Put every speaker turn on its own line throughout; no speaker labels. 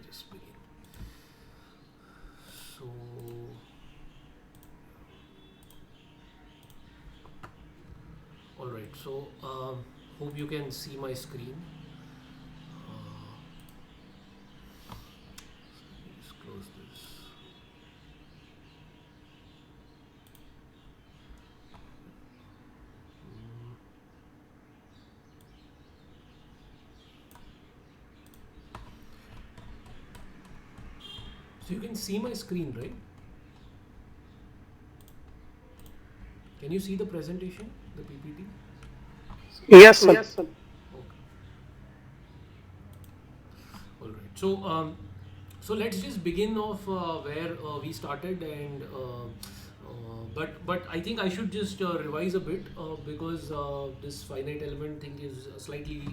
just begin. So, all right. So, hope you can see my screen. Let me just close this. So you can see my screen, right? Can you see the presentation, the PPT?
Yes, sir.
Yes, sir. Okay. All right. So let's just begin off where we started, and but I think I should just revise a bit because this finite element thing is slightly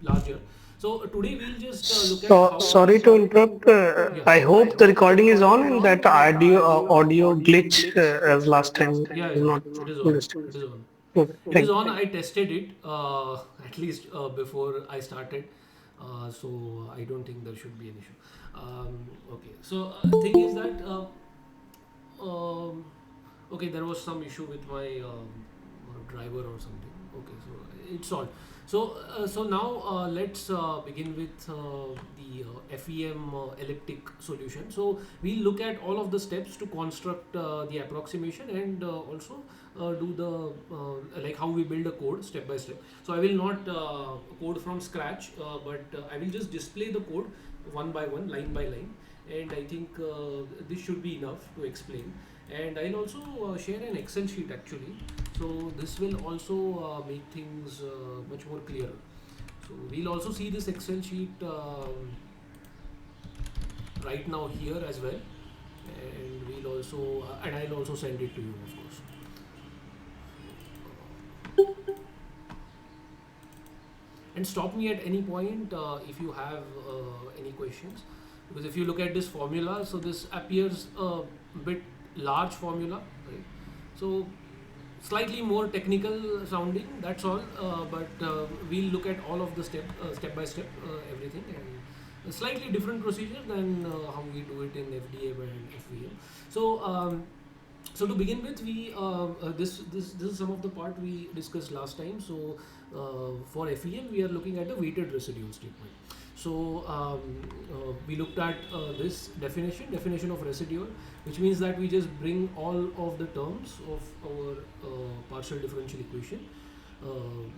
larger. So today we'll just look at
So
how.
sorry to
Sorry to
interrupt.
interrupt. Yeah.
I
I
hope the
hope the
recording is
recording
on
is
and
on
that
and that
audio
audio
glitch
glitch
as last
as last
time
time
is not
it is on.
listed.
It is on.
Okay,
It is
thank
on. I tested it at least before I started, so I don't think there should be an issue. Okay, so thing is that um, okay, there was some issue with my driver or something. Okay, so it's solved. So now let's begin with the FEM elliptic solution. So we'll look at all of the steps to construct the approximation and also do the like how we build a code step by step. So I will not code from scratch, but I will just display the code one by one, line by line, and I think this should be enough to explain. And I'll also share an Excel sheet actually, so this will also make things much more clearer. So we'll also see this Excel sheet right now here as well, and we'll also and I'll also send it to you, of course. And stop me at any point if you have any questions, because if you look at this formula, so this appears a bit large formula, right? So slightly more technical sounding, that's all, but we'll look at all of the step by step everything, and a slightly different procedure than how we do it in FDM and FVM. So to begin with, we this is some of the part we discussed last time. So for FEM, we are looking at the weighted residual statement. So we looked at this definition of residual, which means that we just bring all of the terms of our partial differential equation.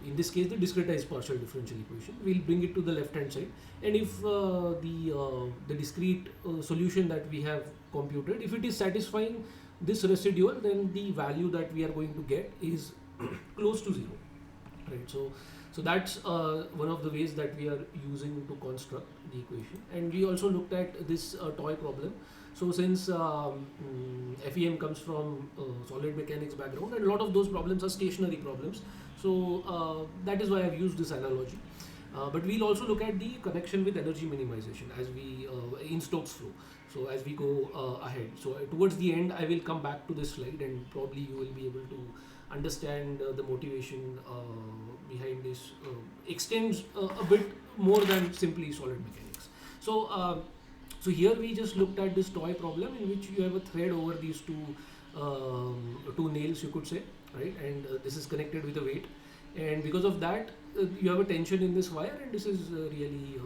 In this case, the discretized partial differential equation. We'll bring it to the left hand side, and if the discrete solution that we have computed, if it is satisfying this residual, then the value that we are going to get is close to zero, right? So that's one of the ways that we are using to construct the equation. And we also looked at this toy problem. So since FEM comes from solid mechanics background, and a lot of those problems are stationary problems, so that is why I've used this analogy. But we'll also look at the connection with energy minimization as we in Stokes flow. So as we go ahead, so towards the end, I will come back to this slide, and probably you will be able to understand the motivation behind this extends a bit more than simply solid mechanics. So here we just looked at this toy problem in which you have a thread over these two nails, you could say, right? And this is connected with a weight, and because of that, you have a tension in this wire, and this is really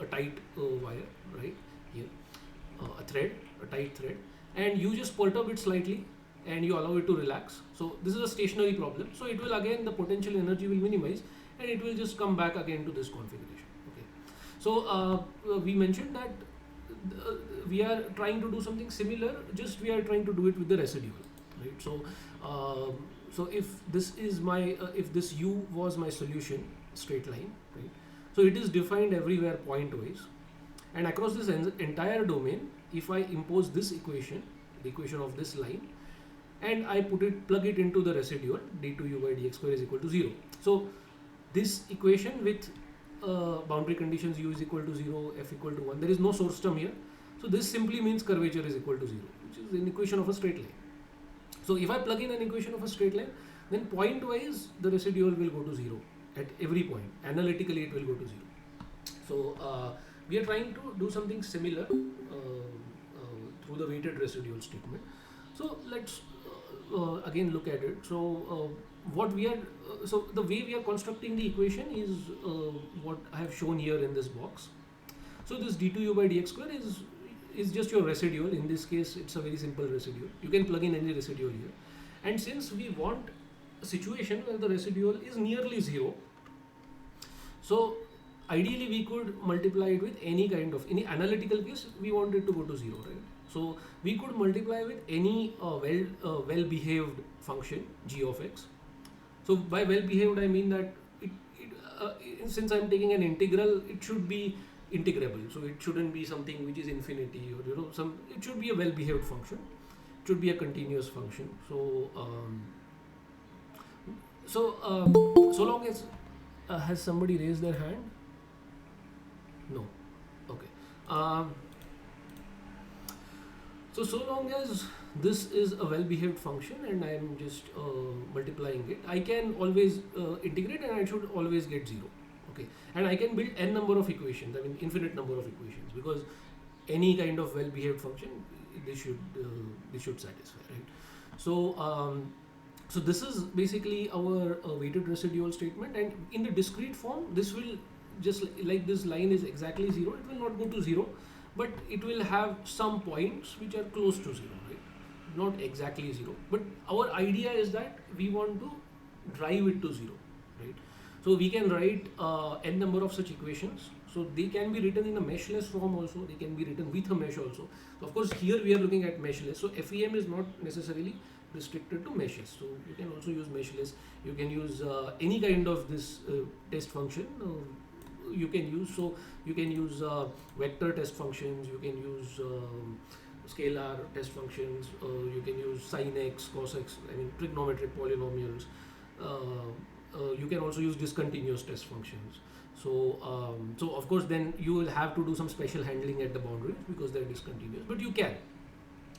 a tight wire, right here, a tight thread, and you just perturb it slightly, and you allow it to relax. So this is a stationary problem. So it will again, the potential energy will minimize, and it will just come back again to this configuration. Okay. So we mentioned that we are trying to do something similar, just we are trying to do it with the residual, right? So if this is my if this u was my solution, straight line, right? So it is defined everywhere pointwise, and across this entire domain, if I impose this equation, the equation of this line, and I plug it into the residual, d2u by dx square is equal to 0. So this equation with boundary conditions u is equal to 0, f equal to 1, there is no source term here. So this simply means curvature is equal to 0, which is an equation of a straight line. So if I plug in an equation of a straight line, then point wise the residual will go to 0 at every point. Analytically it will go to 0. So We are trying to do something similar through the weighted residual statement. So let's again look at it. So what we are so the way we are constructing the equation is what I have shown here in this box. So this d2u by dx square is just your residual. In this case, it's a very simple residual. You can plug in any residual here. And since we want a situation where the residual is nearly zero, so ideally we could multiply it with any kind of, in the analytical case, we want it to go to zero, right? So we could multiply with any well-behaved function g of x. So by well-behaved, I mean that since I'm taking an integral, it should be integrable. So it shouldn't be something which is infinity, or it should be a well-behaved function. It should be a continuous function. So long as has somebody raised their hand? No. Okay. So long as this is a well-behaved function and I am just multiplying it, I can always integrate and I should always get zero. Okay. And I can build n number of equations. I mean infinite number of equations, because any kind of well-behaved function they should satisfy, right? So this is basically our weighted residual statement, and in the discrete form, this will just like this line is exactly zero. It will not go to zero, but it will have some points which are close to zero, right? Not exactly zero, but our idea is that we want to drive it to zero, right? So we can write n number of such equations. So they can be written in a meshless form also. They can be written with a mesh also. So of course here we are looking at meshless. So FEM is not necessarily restricted to meshes. So you can also use meshless. You can use any kind of this test function. You can use vector test functions. You can use scalar test functions. You can use sin x, cos x. I mean trigonometric polynomials. You can also use discontinuous test functions. So of course then you will have to do some special handling at the boundaries because they're discontinuous, but you can.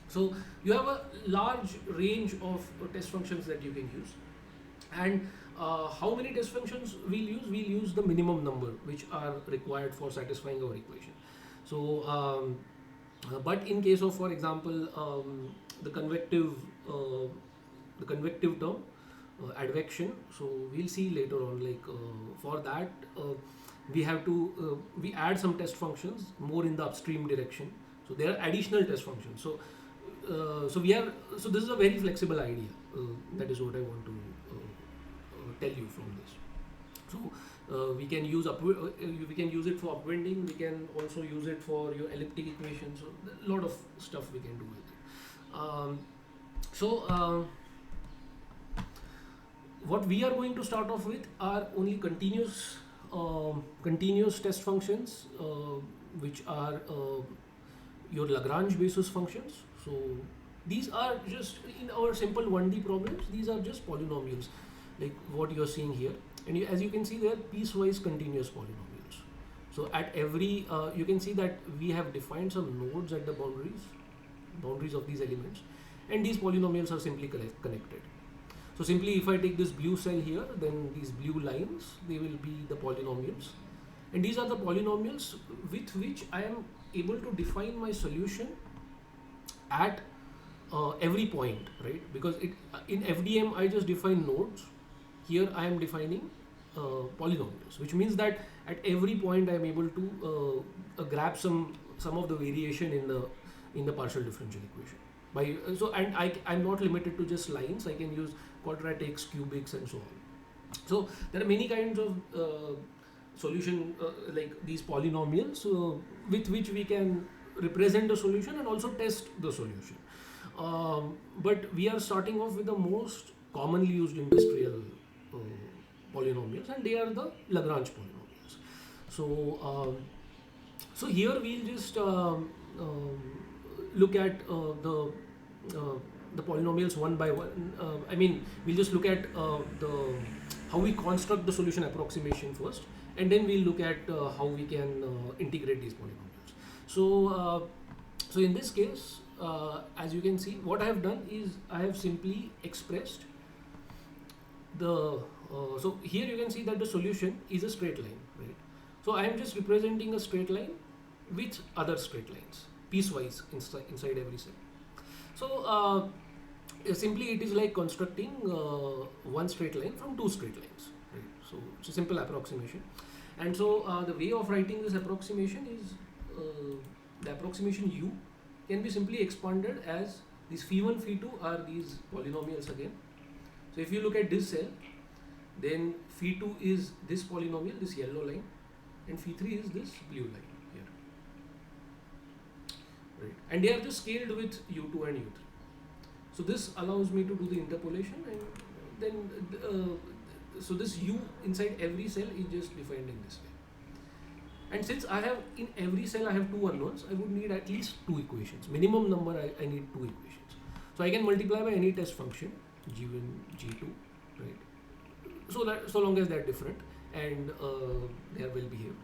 So you have a large range of test functions that you can use, and how many test functions we'll use? We'll use the minimum number which are required for satisfying our equation. So but in case of, for example, the convective term, advection, so we'll see later on, like for that we have to we add some test functions more in the upstream direction. So there are additional test functions. So this is a very flexible idea. That is what I want to tell you from this. So we can use we can use it for upwinding. We can also use it for your elliptic equations. So a lot of stuff we can do with it. What we are going to start off with are only continuous test functions, which are your Lagrange basis functions. So these are just, in our simple 1D problems, these are just polynomials like what you're seeing here, and as you can see, they are piecewise continuous polynomials. So at every you can see that we have defined some nodes at the boundaries of these elements, and these polynomials are simply connected. So simply if I take this blue cell here, then these blue lines, they will be the polynomials, and these are the polynomials with which I am able to define my solution at every point, right? Because in FDM I just define nodes. Here I am defining polynomials, which means that at every point I am able to grab some of the variation in the partial differential equation. And I'm not limited to just lines. I can use quadratics, cubics, and so on. So there are many kinds of solution like these polynomials with which we can represent the solution and also test the solution. But we are starting off with the most commonly used industrial polynomials, and they are the Lagrange polynomials. So here we'll just look at the polynomials one by one. I mean, we'll just look at how we construct the solution approximation first, and then we'll look at how we can integrate these polynomials. So in this case, as you can see, what I have done is I have simply expressed the so here you can see that the solution is a straight line, right? So I am just representing a straight line with other straight lines piecewise inside every cell. So simply it is like constructing one straight line from two straight lines, right? So it's a simple approximation. And so the way of writing this approximation is the approximation u can be simply expanded as these phi1, phi2 are these polynomials again. So if you look at this cell, then phi2 is this polynomial, this yellow line, and phi3 is this blue line here, right? And they are just scaled with u2 and u3. So this allows me to do the interpolation, and then so this u inside every cell is just defined in this way. And since I have in every cell I have two unknowns, I would need at least two equations. Minimum number I need two equations. So I can multiply by any test function, g1, g2, right? So that so long as they are different and they are well behaved.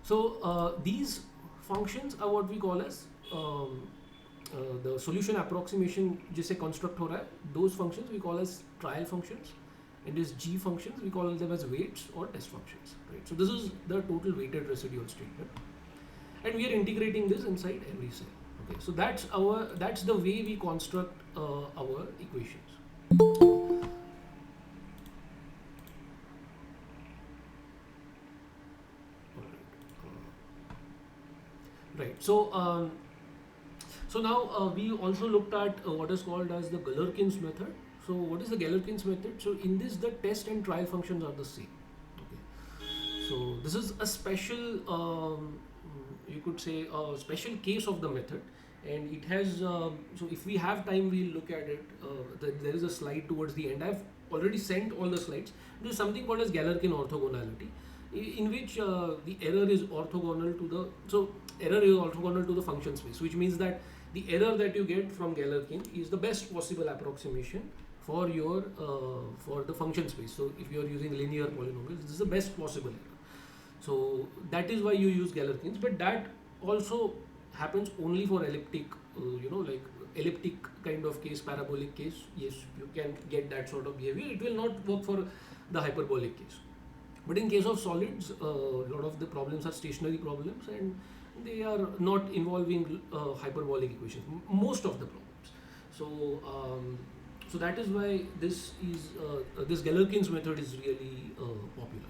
So these functions are what we call as the solution approximation जिसे construct हो रहा है, those functions we call as trial functions, and these g functions we call them as weights or test functions, right? So this is the total weighted residual statement, and we are integrating this inside every cell. Okay, so that's the way we construct our equations. Right. So now we also looked at what is called as the Galerkin's method. So what is the Galerkin's method? So in this, the test and trial functions are the same. Okay. So this is a special, you could say, a special case of the method, and it has. So if we have time, we'll look at it. There is a slide towards the end. I've already sent all the slides. There is something called as Galerkin orthogonality, in which the error is orthogonal to the error is orthogonal to the function space, which means that the error that you get from Galerkin is the best possible approximation for your for the function space. So if you are using linear polynomials, this is the best possible error. So that is why you use Galerkins, but that also happens only for elliptic, like elliptic kind of case, parabolic case. Yes, you can get that sort of behavior. It will not work for the hyperbolic case. But in case of solids, a lot of the problems are stationary problems, and they are not involving hyperbolic equations. Most of the problems. So that is why this is this Galerkin's method is really popular.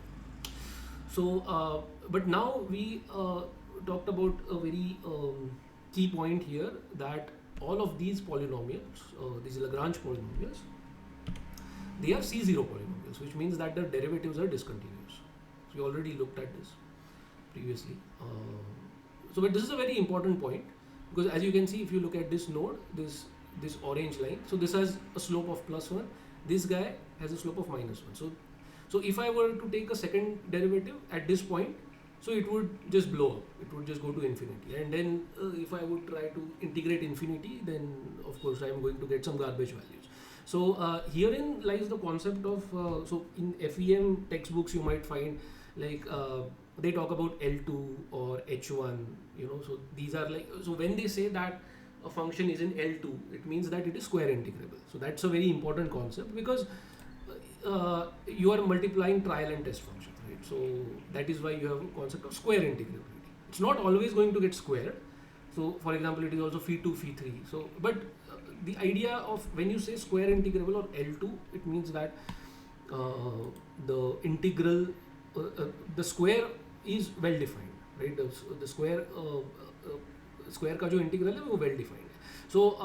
So, but now we talked about a very key point here, that all of these polynomials, these Lagrange polynomials, they are C0 polynomials, which means that the derivatives are discontinuous. So we already looked at this previously. But this is a very important point, because as you can see, if you look at this node, this orange line, so this has a slope of +1. This guy has a slope of -1. So if I were to take a second derivative at this point, so it would just blow up. It would just go to infinity. And then if I would try to integrate infinity, then of course I am going to get some garbage values. So herein lies the concept of, so in FEM textbooks you might find like they talk about L2 or H1, so these are like, so when they say that a function is in L2, it means that it is square integrable. So that's a very important concept, because you are multiplying trial and test functions, right? So that is why you have a concept of square integrability. It's not always going to get squared. So for example, it is also phi2, phi3. So, but the idea of when you say square integrable or L2, it means that the integral, the square is well defined, right? The square square का जो integral है वो well defined है. So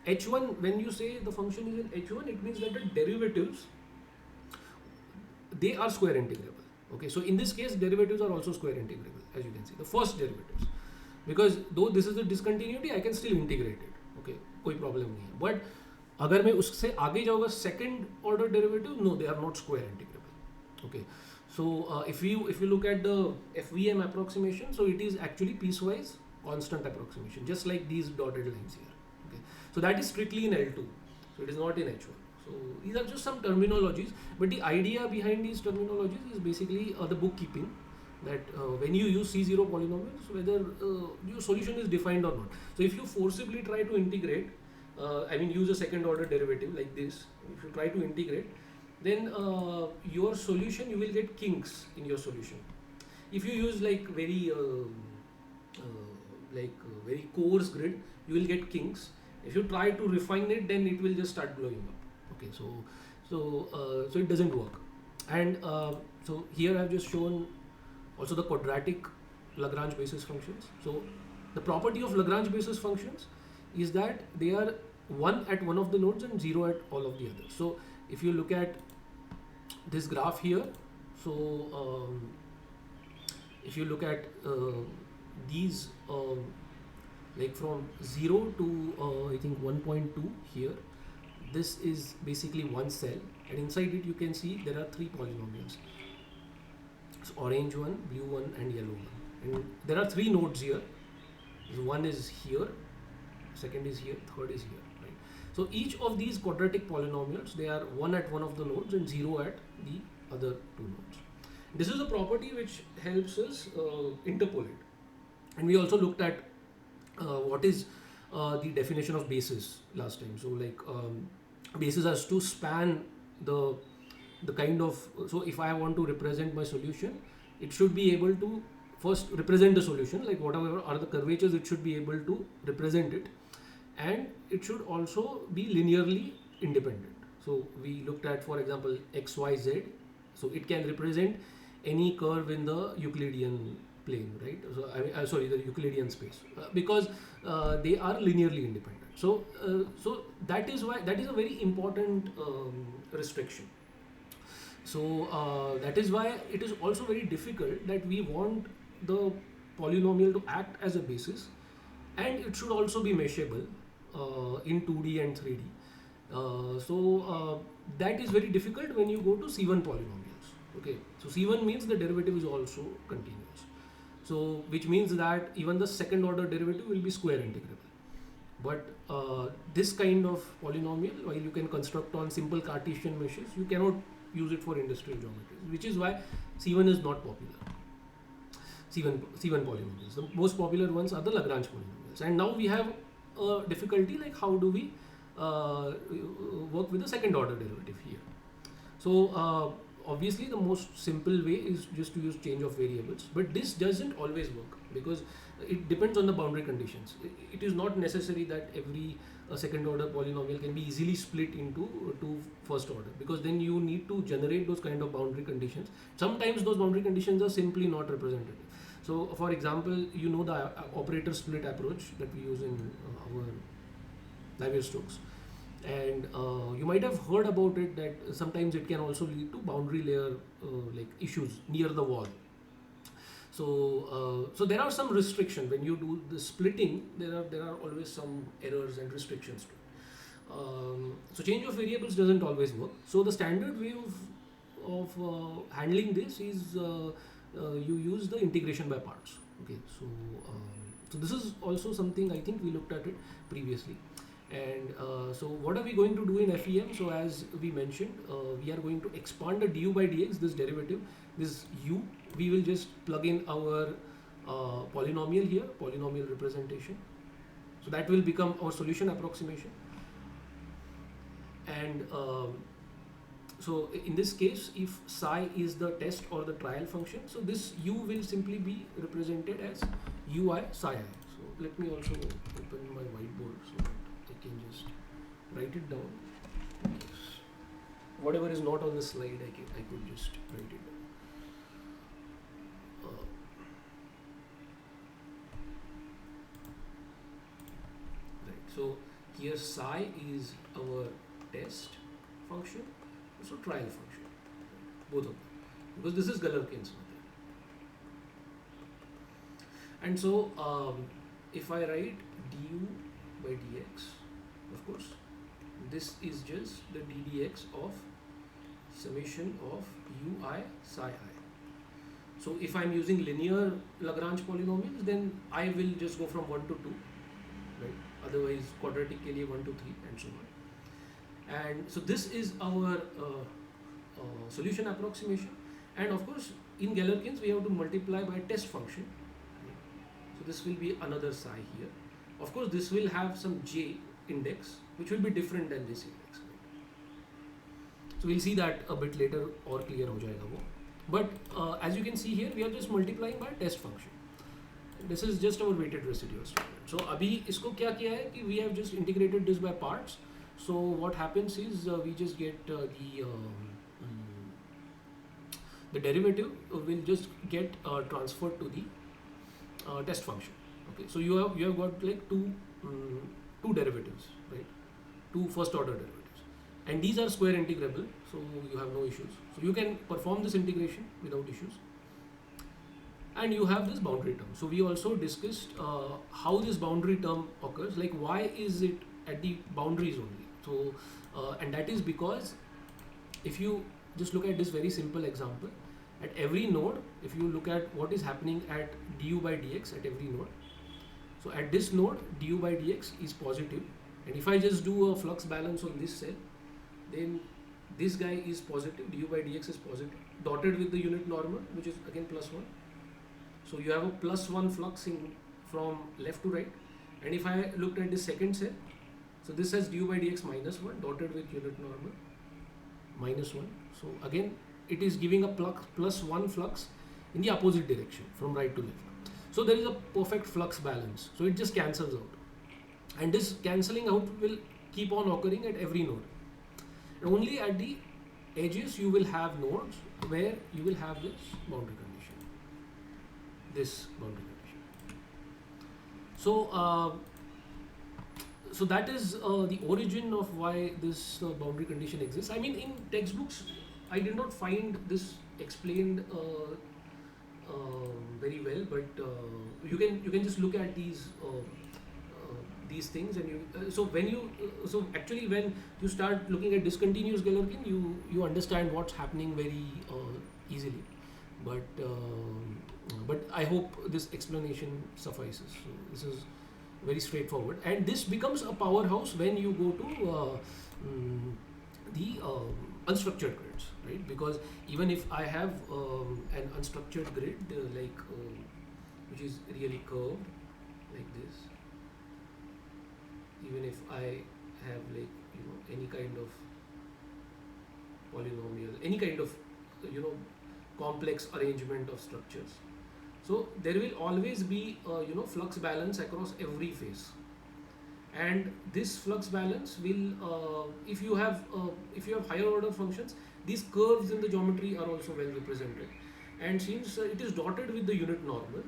H1, when you say the function is in H1, it means that the derivatives, they are square integrable. Okay, so in this case, derivatives are also square integrable, as you can see, the first derivatives, because though this is the discontinuity, I can still integrate it. Okay, कोई problem नहीं है. But अगर मैं उससे आगे जाऊँगा second order derivative, no, they are not square integrable. Okay, so if you look at the FEM approximation, so it is actually piecewise constant approximation, just like these dotted lines here. Okay, so that is strictly in L2, so it is not in H1. So these are just some terminologies, but the idea behind these terminologies is basically the bookkeeping, that when you use C0 polynomials, whether your solution is defined or not. So if you forcibly try to integrate, use a second order derivative like this, if you try to integrate, then your solution, you will get kinks in your solution. If you use like very coarse grid, you will get kinks. If you try to refine it, then it will just start blowing up. Okay, so it doesn't work. And so here I've just shown also the quadratic Lagrange basis functions. So the property of Lagrange basis functions is that they are 1 at one of the nodes and 0 at all of the others. So if you look at this graph here, so if you look at these like from 0 to I think 1.2 here, this is basically one cell, and inside it you can see there are 3 polynomials. So orange one, blue one, and yellow one. And there are 3 nodes here. So one is here, second is here, third is here. Right? So each of these quadratic polynomials, they are 1 at one of the nodes and 0 at the other 2 nodes. This is a property which helps us interpolate. And we also looked at what is the definition of basis last time. So like basis has to span the kind of, so if I want to represent my solution, it should be able to first represent the solution, like whatever are the curvatures, it should be able to represent it, and it should also be linearly independent. So we looked at, for example, XYZ, so it can represent any curve in the Euclidean plane, right? So sorry, the Euclidean space, because they are linearly independent. So that is why that is a very important restriction. So that is why it is also very difficult that we want the polynomial to act as a basis, and it should also be measurable in 2D and 3D. That is very difficult when you go to C1 polynomials. Okay, so C1 means the derivative is also continuous. So which means that even the second order derivative will be square integrable. But this kind of polynomial, while you can construct on simple Cartesian meshes, you cannot use it for industrial geometries, which is why C1 is not popular. C1 polynomials. The most popular ones are the Lagrange polynomials. And now we have a difficulty like how do we work with the second order derivative here. So obviously the most simple way is just to use change of variables, but this doesn't always work because it depends on the boundary conditions. It is not necessary that every second order polynomial can be easily split into two first order, because then you need to generate those kind of boundary conditions. Sometimes those boundary conditions are simply not representative. So for example, you know the operator split approach that we use in our Navier-Stokes, and you might have heard about it that sometimes it can also lead to boundary layer like issues near the wall. So there are some restrictions when you do the splitting. There are always some errors and restrictions to it. So change of variables doesn't always work. So the standard way of handling this is you use the integration by parts. Okay, so this is also something I think we looked at it previously. And so what are we going to do in FEM? So as we mentioned, we are going to expand the du by dx, this derivative, this u. We will just plug in our polynomial here, polynomial representation. So that will become our solution approximation. And so in this case, if psi is the test or the trial function, so this u will simply be represented as ui psi I. So let me also open my whiteboard so that I can just write it down. Whatever is not on the slide, I could just write it down. So here psi is our test function, also trial function, both of them, because this is Galerkin's method. And so if I write du by dx, of course, this is just the ddx of summation of ui psi I. So if I'm using linear Lagrange polynomials, then I will just go from 1 to 2, right? Otherwise quadratic ke liye 1 to 3 and so on. And so this is our solution approximation. And of course in Galerkin's we have to multiply by test function. So this will be another psi here. Of course this will have some j index which will be different than this index. So we'll see that a bit later, or clear ho jayega wo. But as you can see here, we are just multiplying by test function. This is just our weighted residual statement. So अभी इसको क्या किया है कि we have just integrated this by parts. So what happens is we just get the derivative will just get transferred to the test function. Okay, so you have got like two derivatives, right? Two first order derivatives, and these are square integrable, so you have no issues. So you can perform this integration without issues. And you have this boundary term. So we also discussed how this boundary term occurs, like why is it at the boundaries only. So and that is because if you just look at this very simple example, at every node, if you look at what is happening at du by dx at every node, so at this node du by dx is positive, and if I just do a flux balance on this cell, then this guy is positive, du by dx is positive, dotted with the unit normal, which is again +1. So you have a +1 flux from left to right. And if I looked at the second cell, so this has du by dx -1 dotted with unit normal -1. So again, it is giving a +1 flux in the opposite direction from right to left. So there is a perfect flux balance. So it just cancels out. And this cancelling out will keep on occurring at every node. And only at the edges you will have nodes where you will have this boundary condition. This boundary condition. So, so that is the origin of why this boundary condition exists. I mean, in textbooks, I did not find this explained very well, but you can just look at these things, and you so when you so actually when you start looking at discontinuous Galerkin, you understand what's happening very easily. But I hope this explanation suffices. So this is very straightforward, and this becomes a powerhouse when you go to the unstructured grids, right? Because even if I have an unstructured grid which is really curved like this, even if I have any kind of polynomial, any kind of complex arrangement of structures, so there will always be flux balance across every phase, and this flux balance will if you have higher order functions, these curves in the geometry are also well represented, and since it is dotted with the unit normal,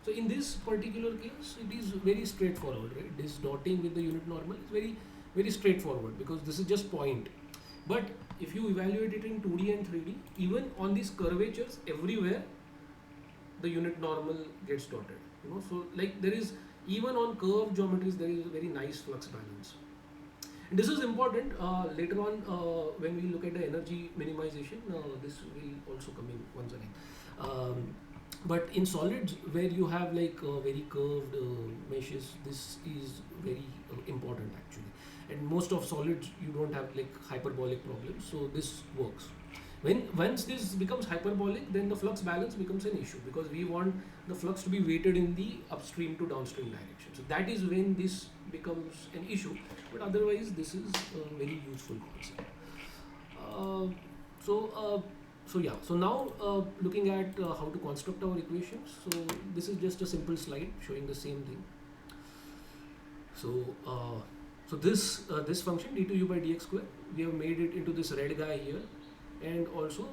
so in this particular case it is very straightforward, right? This dotting with the unit normal is very very straightforward because this is just point. But if you evaluate it in 2D and 3D, even on these curvatures everywhere the unit normal gets dotted, so like there is, even on curved geometries there is a very nice flux balance. And this is important later on when we look at the energy minimization, this will also come in once again. But in solids where you have very curved meshes, this is very important actually. And most of solids you don't have hyperbolic problems, so this works. Once this becomes hyperbolic, then the flux balance becomes an issue because we want the flux to be weighted in the upstream to downstream direction. So that is when this becomes an issue. But otherwise, this is a very useful concept. So yeah. So now looking at how to construct our equations. So this is just a simple slide showing the same thing. So this function d2u by dx square, we have made it into this red guy here. And also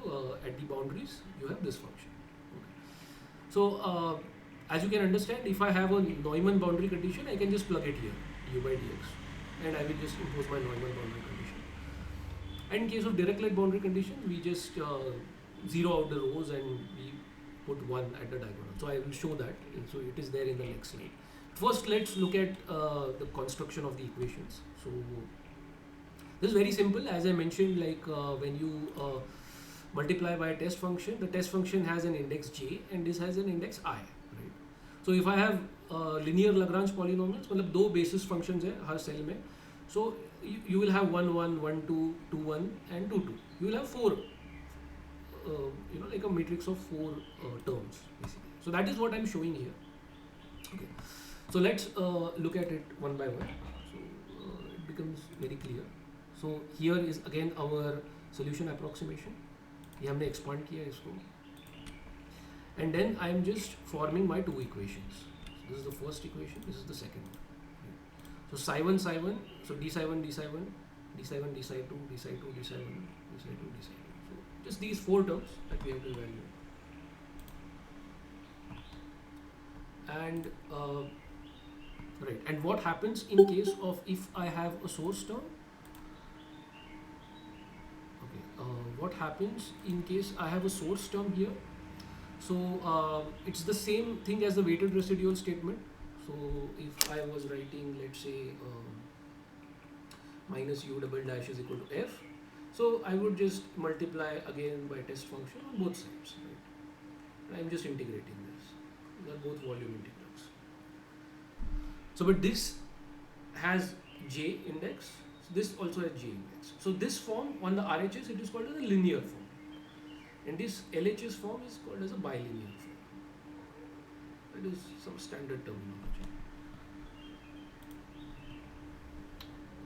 at the boundaries you have this function. Okay. So as you can understand, if I have a Neumann boundary condition, I can just plug it here, u by dx, and I will just impose my Neumann boundary condition. And in case of Dirichlet boundary condition, we just zero out the rows and we put 1 at the diagonal. So I will show that, so it is there in the next slide. First, let's look at the construction of the equations. So this is very simple. As I mentioned, when you multiply by a test function, the test function has an index j and this has an index I, right? So if I have linear Lagrange polynomials, मतलब दो basis functions है हर cell में, so you will have 1 1 1 2 2 1 and 2 2. You will have 4, like a matrix of 4 terms basically. So that is what I'm showing here. Okay. So let's look at it one by one. So it becomes very clear. So here is again our solution approximation. ये हमने expand किया इसको. and then I'm just forming my two equations. So this is the first equation, this is the second one. Right? So psi1, so d psi1, d psi1, d psi1, d psi2, d psi2, d psi1, d psi2, d psi2. So just these four terms that we have to evaluate. And right, and what happens in case of if I have a source term? Okay, what happens in case I have a source term here? So it's the same thing as the weighted residual statement. So if I was writing, let's say, minus u double dash is equal to f, so I would just multiply again by test function on both sides. Right? I'm just integrating this. They are both volume integrals. So, but this has j index. So this also has j index. So this form on the RHS, it is called as a linear form. And this LHS form is called as a bilinear form. That is some standard terminology.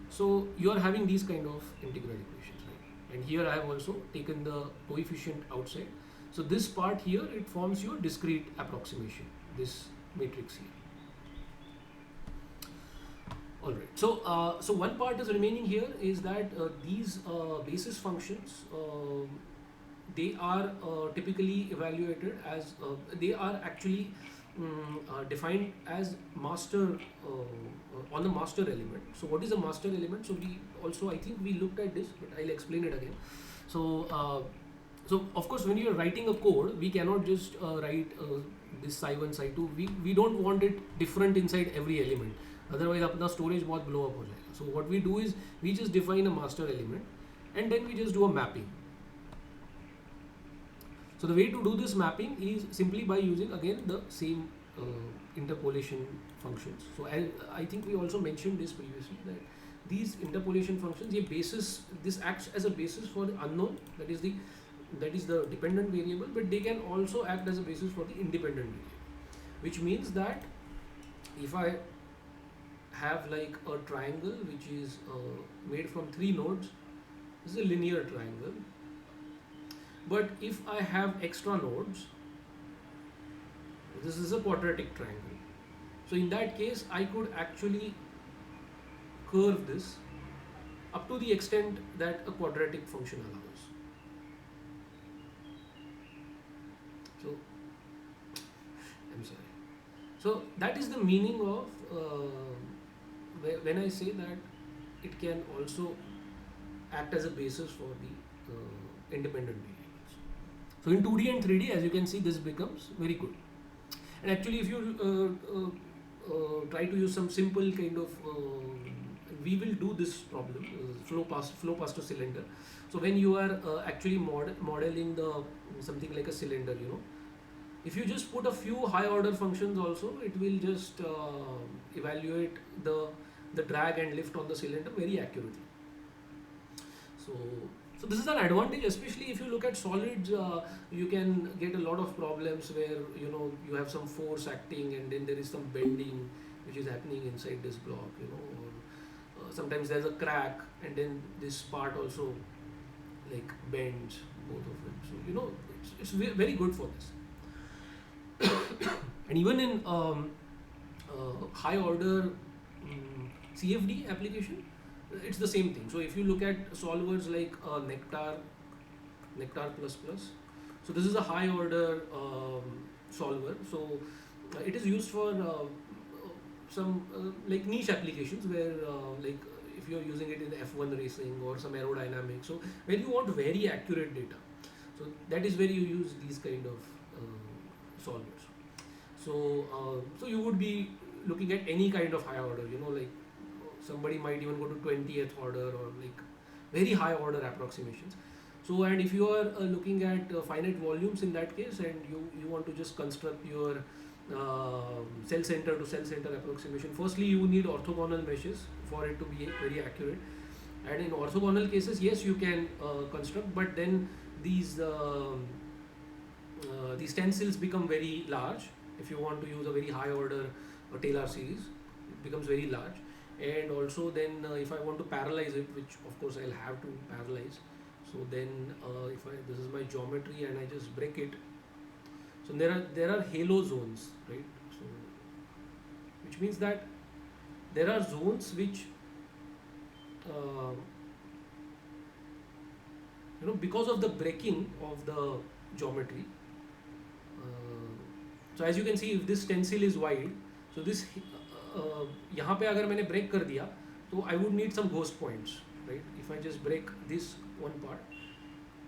So you are having these kind of integral equations, right? And here I have also taken the coefficient outside. So this part here, it forms your discrete approximation, this matrix here. All right. So, so one part is remaining here is that these basis functions, they are typically evaluated as they are actually defined as master on the master element. So what is a master element? So we also, I think we looked at this, but I'll explain it again. So so of course when you are writing a code, we cannot just write this psi1 psi2. We don't want it different inside every element. Otherwise अपना storage बहुत blow up हो जाएगा. So what we do is we just define a master element and then we just do a mapping. So the way to do this mapping is simply by using again the same interpolation functions. So I think we also mentioned this previously that these interpolation functions, this acts as a basis for the unknown, that is the dependent variable, but they can also act as a basis for the independent variable, which means that if I have like a triangle which is made from 3 nodes, this is a linear triangle. But if I have extra nodes, this is a quadratic triangle. So in that case, I could actually curve this up to the extent that a quadratic function allows. So, I'm sorry. So that is the meaning of when I say that it can also act as a basis for the independent variables. So in 2D and 3D, as you can see, this becomes very good. And actually, if you try to use some simple kind of, we will do this problem, flow past a cylinder. So when you are actually modeling the something like a cylinder, if you just put a few high order functions also, it will just evaluate the drag and lift on the cylinder very accurately. So this is an advantage, especially if you look at solids. You can get a lot of problems where you have some force acting and then there is some bending which is happening inside this block, or sometimes there's a crack and then this part also like bends, both of them. So it's very good for this. And even in high order CFD application, it's the same thing. So if you look at solvers like Nectar plus plus, so this is a high order solver. So it is used for some like niche applications where like if you're using it in F1 racing or some aerodynamics, so when you want very accurate data, so that is where you use these kind of solvers. So you would be looking at any kind of high order, like somebody might even go to 20th order or like very high order approximations. So and if you are looking at finite volumes in that case, and you want to just construct your cell center to cell center approximation, firstly you need orthogonal meshes for it to be very accurate. And in orthogonal cases, yes, you can construct, but then these stencils become very large. If you want to use a very high order Taylor series, it becomes very large. And also then if I want to parallelize it, which of course I'll have to parallelize, so then if this is my geometry and I just break it, So there are halo zones, right? So which means that there are zones which uh, because of the breaking of the geometry. So as you can see, if this stencil is wide, so this यहाँ पे अगर मैंने break कर दिया, तो I would need some ghost points, right? If I just break this one part,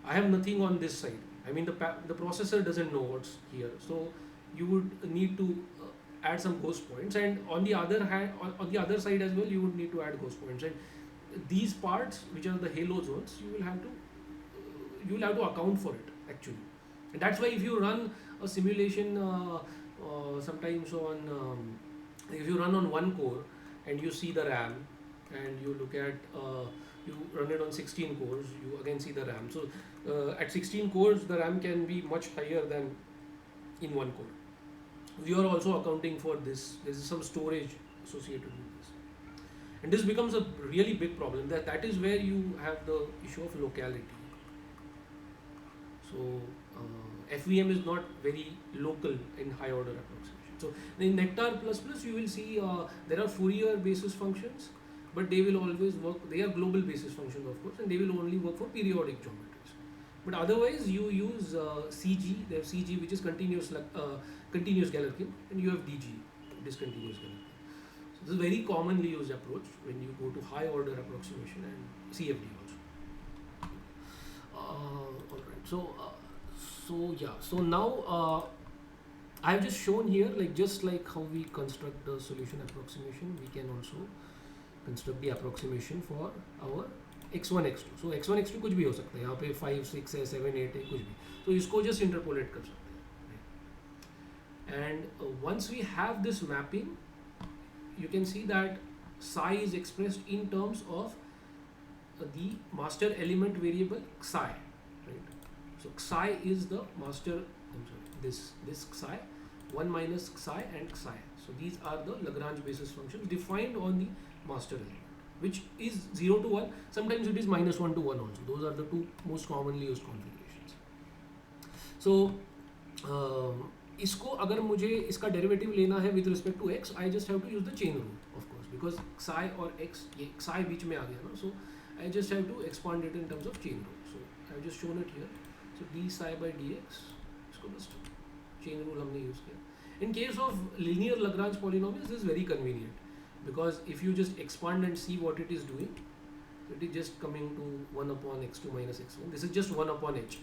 I have nothing on this side. I mean the processor doesn't know what's here, so you would need to add some ghost points, and on the other hand, on the other side as well, you would need to add ghost points, and these parts which are the halo zones, you will have to account for it actually. And that's why if you run a simulation sometimes on if you run on one core and you see the RAM, and you look at you run it on 16 cores, you again see the RAM. So at 16 cores the RAM can be much higher than in one core. We are also accounting for this. There is some storage associated with this, and this becomes a really big problem. That is where you have the issue of locality. So FEM is not very local in high order approximation. So in Nectar++, you will see there are Fourier basis functions, but they will always work. They are global basis functions, of course, and they will only work for periodic geometries. But otherwise, you use CG. They have CG, which is continuous Galerkin, and you have DG, discontinuous Galerkin. So this is a very commonly used approach when you go to high order approximation and CFD also. All right. So now I have just shown here, just like how we construct the solution approximation, we can also construct the approximation for our x1 x2. So x1 x2 कुछ भी हो सकता है, यहाँ पे 5 6 है 7 8 है कुछ भी, तो इसको just interpolate कर सकते हैं. And once we have this mapping, you can see that psi is expressed in terms of the master element variable psi, right? So psi is the master, this psi, 1 minus psi and psi. So these are the Lagrange basis functions defined on the master element, which is 0 to 1. Sometimes it is minus 1 to 1 also. Those are the two most commonly used configurations. So इसको अगर मुझे इसका derivative लेना है with respect to x, I just have to use the chain rule, of course, because psi और x, ये psi बीच में आ गया ना, so I just have to expand it in terms of chain rule. So I have just shown it here. So d psi by dx, इसको बस chain rule हमने use किया. In case of linear Lagrange polynomials, this is very convenient, because if you just expand and see what it is doing, it is just coming to 1 upon x2 minus x1. This is just 1 upon h.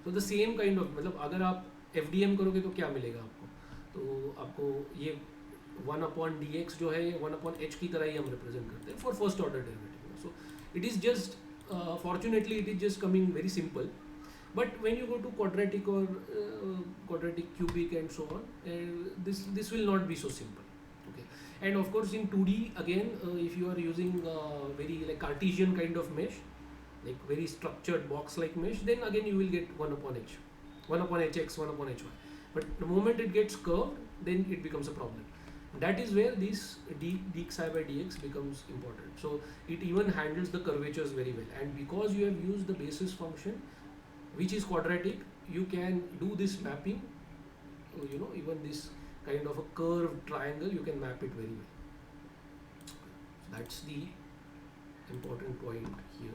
So the same kind of, मतलब अगर आप FDM करोगे तो क्या मिलेगा आपको? तो आपको ये 1 upon dx जो है, ये 1 upon h की तरह ही हम represent करते हैं for first order derivative. So it is just fortunately it is just coming very simple. But when you go to quadratic or quadratic cubic and so on, this will not be so simple. Okay. And of course in 2D again, if you are using very like Cartesian kind of mesh, like very structured box like mesh, then again you will get 1 upon h, 1 upon hx, 1 upon hy. But the moment it gets curved, then it becomes a problem. That is where this d psi by dx becomes important. So it even handles the curvatures very well, and because you have used the basis function which is quadratic, you can do this mapping. Even this kind of a curved triangle, you can map it very well. So that's the important point here.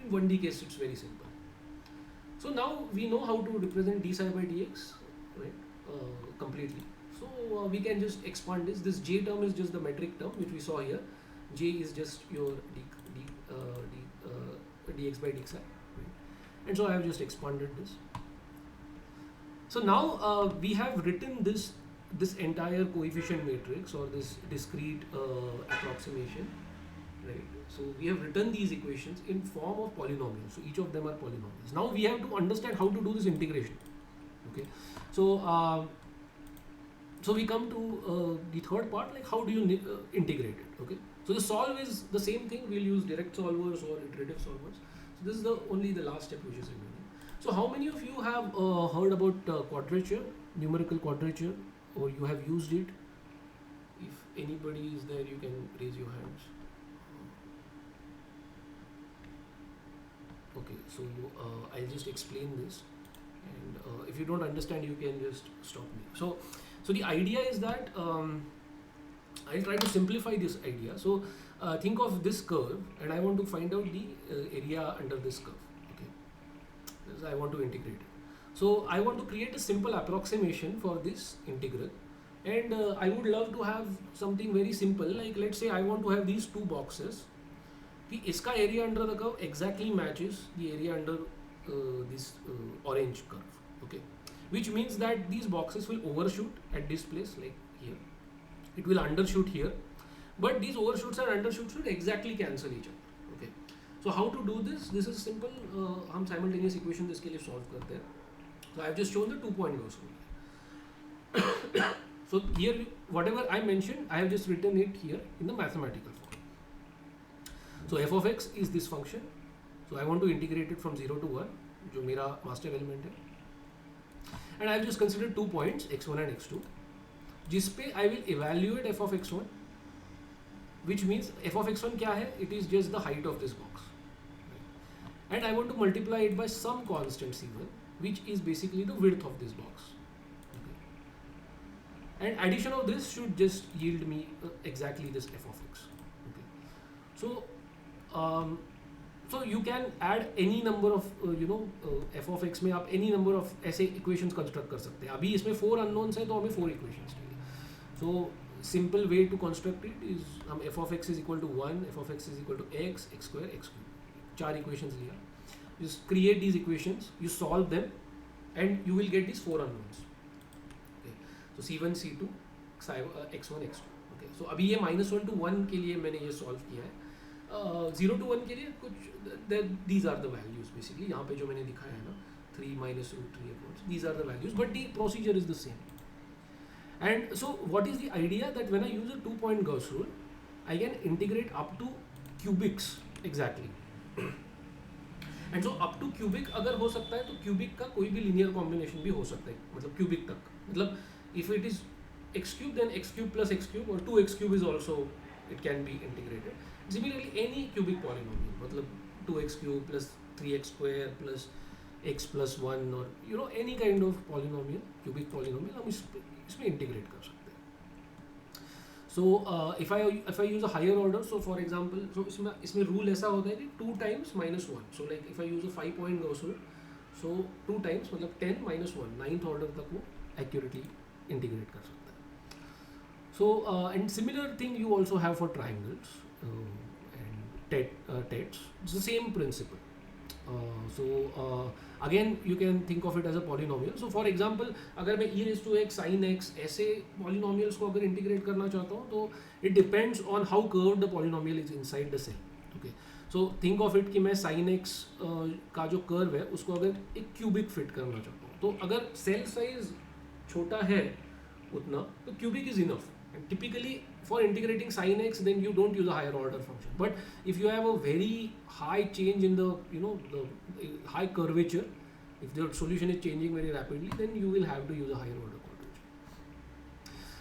In 1D case, it's very simple. So now we know how to represent d psi by dx, right? Completely. So we can just expand this. This j term is just the metric term which we saw here. J is just your dx by dxi, right? And so I have just expanded this. So now we have written this entire coefficient matrix, or this discrete approximation, right? So we have written these equations in form of polynomials. So each of them are polynomials. Now we have to understand how to do this integration. Okay. So so we come to the third part, like how do you integrate it? Okay. So the solve is the same thing. We'll use direct solvers or iterative solvers. So this is only the last step which is remaining. So how many of you have heard about quadrature, numerical quadrature, or you have used it? If anybody is there, you can raise your hands. Okay, so I'll just explain this. And if you don't understand, you can just stop me. So the idea is that I'll try to simplify this idea. So think of this curve, and I want to find out the area under this curve. Okay, so I want to integrate it. So I want to create a simple approximation for this integral, and I would love to have something very simple. Like let's say I want to have these two boxes. The iska area under the curve exactly matches the area under this orange curve. Okay, which means that these boxes will overshoot at this place, like here. It will undershoot here, but these overshoots and undershoots should exactly cancel each other. Okay, so how to do this? This is simple. हम simultaneous equation इसके लिए solve करते हैं. So I have just shown the 2-point Gauss rule. So here, whatever I mentioned, I have just written it here in the mathematical form. So f of x is this function. So I want to integrate it from 0 to 1, जो मेरा master element है. And I have just considered 2 points, x1 and x2, जिस पे I will evaluate f of x1, which means f of x1 क्या है? It is just the height of this box. And I want to multiply it by some constant c1, which is basically the width of this box. Okay. And addition of this should just yield me exactly this f of x. Okay. So you can add any number of f of x में आप any number of ऐसे equations construct कर सकते हैं. अभी इसमें 4 unknowns हैं तो हमें 4 equations चाहिए. So simple way to construct it is हम f of x is equal to 1, f of x is equal to x, x square, x cube. 4 equations लिया. Just create these equations, you solve them, and you will get these 4 unknowns. Okay. So c1, c2, x1, x2. Okay. So अभी ये -1 to 1 के लिए मैंने ये solve किया है. 0 to 1 के लिए कुछ these are the values basically. यहाँ पे जो मैंने दिखाया है ना 3 minus root 3 upon, these are the values, but the procedure is the same. And so what is the idea? That when I use a 2-point Gauss rule, I can integrate up to cubics exactly. And so up to cubic अगर हो सकता है तो cubic का कोई भी linear combination भी हो सकता है, मतलब cubic तक. मतलब if it is x cube, then x cube plus x cube, or 2x cube is also, it can be integrated. Similarly, any cubic polynomial, मतलब 2x cube plus 3x square plus x plus 1, or any kind of polynomial, cubic polynomial, हम इसमें integrate कर सकते हैं. So if I use a higher order, so for example, so इसमें rule ऐसा होता है कि 2 times minus 1. So like if I use a 5-point Gauss rule, so 2 times मतलब 10 minus 1, 9th order तक वो accurately integrate कर सकता है. So and similar thing you also have for triangles and tets. It's the same principle. Again you can think of it as a polynomial. So for example, अगर मैं e raised to x sin x ऐसे polynomials को अगर integrate करना चाहता हूँ तो it depends on how curved the polynomial is inside the cell. Okay. So think of it कि मैं sin x का जो curve है उसको अगर एक cubic fit करना चाहता हूँ, तो अगर cell size छोटा है उतना तो cubic is enough. And typically for integrating sin x, then you don't use a higher order function. But if you have a very high change in the the high curvature, if the solution is changing very rapidly, then you will have to use a higher order curvature.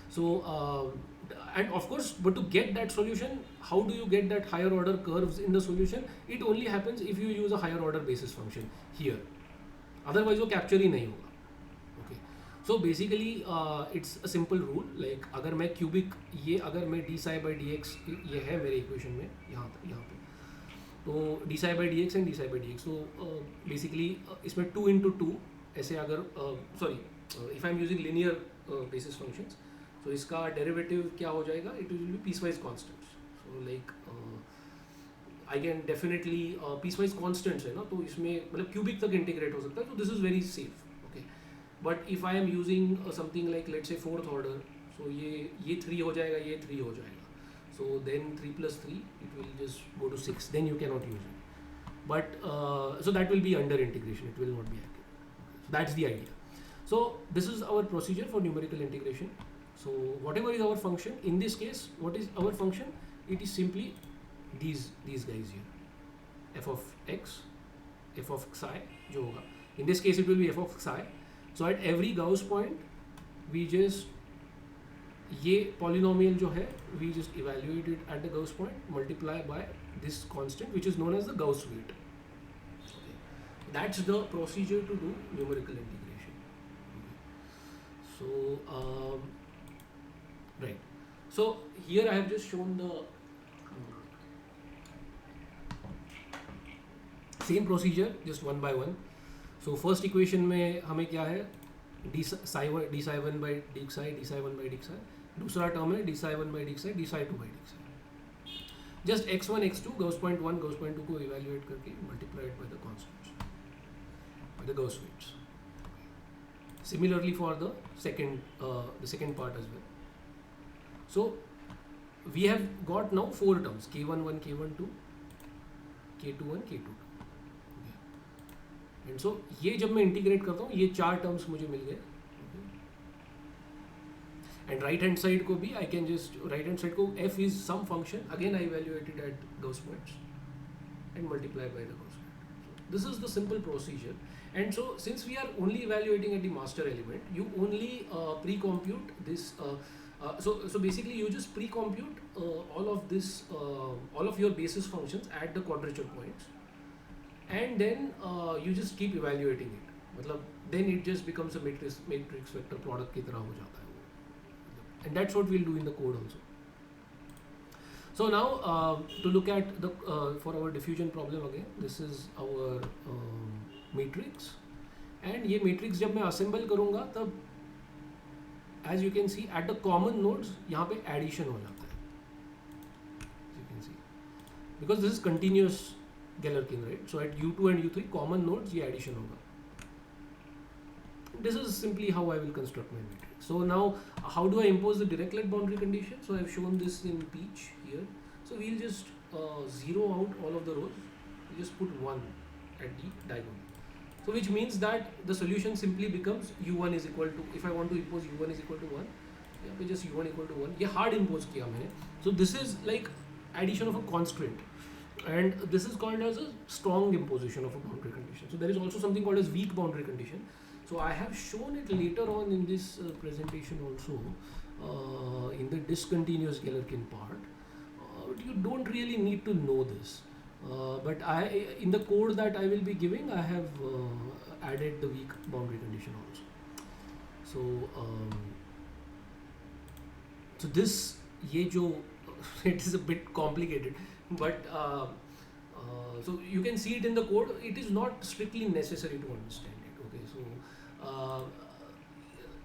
So and of course, but to get that solution, how do you get that higher order curves in the solution? It only happens if you use a higher order basis function here. Otherwise वो capture ही नहीं होगा. So basically it's a simple rule. Like अगर मैं cubic ये अगर मैं d psi by dx ये है मेरे equation में यहाँ पे तो d psi by dx and d psi by dx. So basically इसमें 2 into 2 ऐसे अगर if I'm using linear basis functions, so इसका derivative क्या हो जाएगा? It will be piecewise constants. So like I can definitely piecewise constants है ना, तो इसमें मतलब cubic तक integrate हो सकता है. So this is very safe. But if I am using something like let's say 4th order, so ये 3 हो जाएगा, ये 3 हो जाएगा. So then 3 plus 3, it will just go to 6. Then you cannot use it. But so that will be under integration. It will not be accurate. So that's the idea. So this is our procedure for numerical integration. So whatever is our function, in this case, what is our function? It is simply these guys here. F of x, f of psi जो होगा. In this case, it will be f of psi. So at every Gauss point, we just ये polynomial जो है, we just evaluate it at the Gauss point, multiply by this constant, which is known as the Gauss weight. Okay. that's the procedure to do numerical integration. So right, so here I have just shown the same procedure just one by one. So first equation में हमें क्या है, d psi 1 by d psi, d psi 1 by d psi. दूसरा term है d psi 1 by d psi, d psi 2 by d psi. Just x1 x2 Gauss point 1 Gauss point 2 को evaluate करके multiply it by the constants, by the Gauss weights. Similarly for the second part as well. So we have got now 4 terms, k11 k12 k21 k22. And so ये जब मैं integrate करता हूँ ये 4 terms मुझे मिल गए. And right hand side को भी I can just right hand side को f is some function again I evaluated at Gauss points and multiply by the Gauss point. This is the simple procedure. And so since we are only evaluating at the master element, you only pre-compute this. So basically you just pre-compute all of this, all of your basis functions at the quadrature points, and then you just keep evaluating it. मतलब then it just becomes a matrix vector product की तरह हो जाता है वो. And that's what we'll do in the code also. So now to look at the for our diffusion problem again, this is our matrix, and ये matrix जब मैं assemble करूँगा तब as you can see at the common nodes यहाँ पे addition हो जाता है, as you can see, because this is continuous Galerkin, right? So at U2 and U3 common nodes ये addition होगा. This is simply how I will construct my matrix. So now how do I impose the Dirichlet boundary condition? So I have shown this in peach here. So we'll just zero out all of the rows. We just put 1 at the diagonal. So which means that the solution simply becomes U1 is equal to, if I want to impose U1 is equal to 1, यहाँ पे just U1 equal to 1. ये hard impose किया मैंने. So this is like addition of a constraint. And this is called as a strong imposition of a boundary condition. So there is also something called as weak boundary condition. So I have shown it later on in this presentation also in the discontinuous Galerkin part. But you don't really need to know this. But in the code that I will be giving, I have added the weak boundary condition also. So this ये जो it is a bit complicated. But so you can see it in the code. It is not strictly necessary to understand it. Okay, so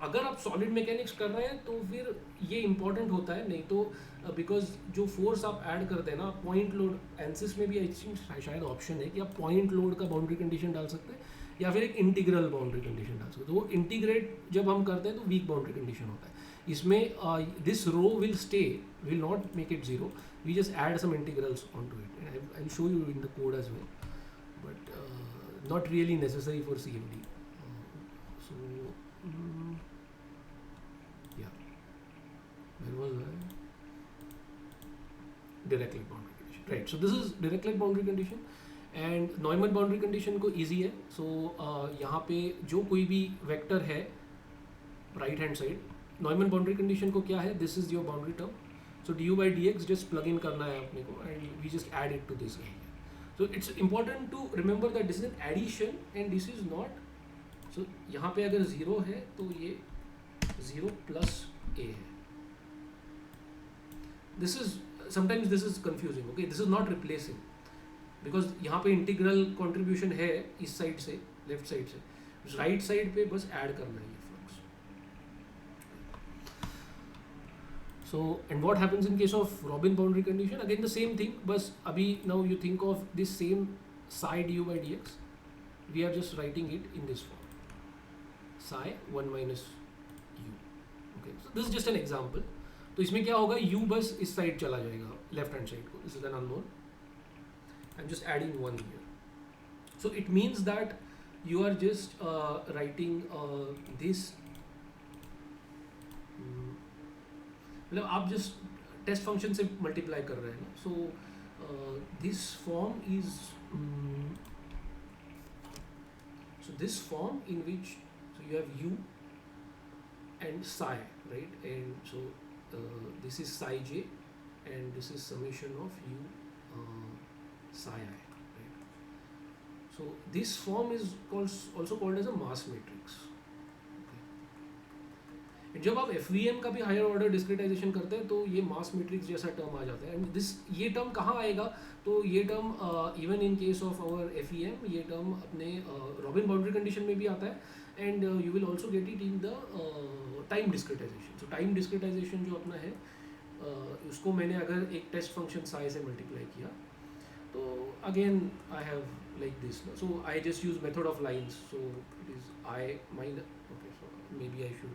अगर आप solid mechanics कर रहे हैं तो फिर ये इम्पॉर्टेंट होता है, नहीं तो बिकॉज जो फोर्स आप ऐड करते हैं ना, पॉइंट लोड, एनसिस में भी आई थिंक शायद ऑप्शन है कि आप पॉइंट लोड का बाउंड्री कंडीशन डाल सकते हैं या फिर एक इंटीग्रल बाउंड्री कंडीशन डाल सकते हैं. तो वो इंटीग्रेट जब हम करते हैं तो वीक बाउंड्री कंडीशन होता है. इसमें this row will stay, will not make it zero. We just add some integrals onto it, and I'll show you in the code as well, but not really necessary for CFD. Yeah, where was I? Dirichlet boundary condition, right? So this is Dirichlet boundary condition, and Neumann boundary condition को easy है. So यहाँ पे जो कोई भी vector है right hand side, Neumann boundary condition को क्या है? This is your boundary term. So du by dx just plug in करना है अपने को, and we just add it to this guy. So it's important to remember that this is an addition and this is not. So यहाँ पे अगर 0 है तो ये 0 plus a है. This is sometimes this is confusing. Okay, this is not replacing because यहाँ पे integral contribution है इस side से, left side से, right side पे बस add करना है. So, and what happens in case of Robin boundary condition? Again the same thing, but abhi now you think of this same psi du by dx, we are just writing it in this form, psi 1 minus u. Okay, so this is just an example. तो इसमें क्या होगा, u बस इस side चला जाएगा, left hand side को. This is an unknown. I'm just adding 1 here. So it means that you are just writing this. मतलब आप जस्ट टेस्ट फंक्शन से मल्टीप्लाई कर रहे हैं ना. So this form is, so this form in which so you have u and psi, right? And so this is psi j and this is summation of u psi I, right? So this form is also called as a mass matrix. And जब आप FEM का भी higher order discretization करते हैं तो ये मास matrix जैसा term आ जाता है. एंड ये टर्म कहाँ आएगा? तो ये term even in case of our FEM ये टर्म अपने रॉबिन बाउंड्री कंडीशन में भी आता है. And you will also get it in the time discretization. So time discretization जो अपना है उसको मैंने अगर एक टेस्ट फंक्शन साई से मल्टीप्लाई किया तो again I have like this. So I just use method of lines. So it is I mind. Okay, so maybe I should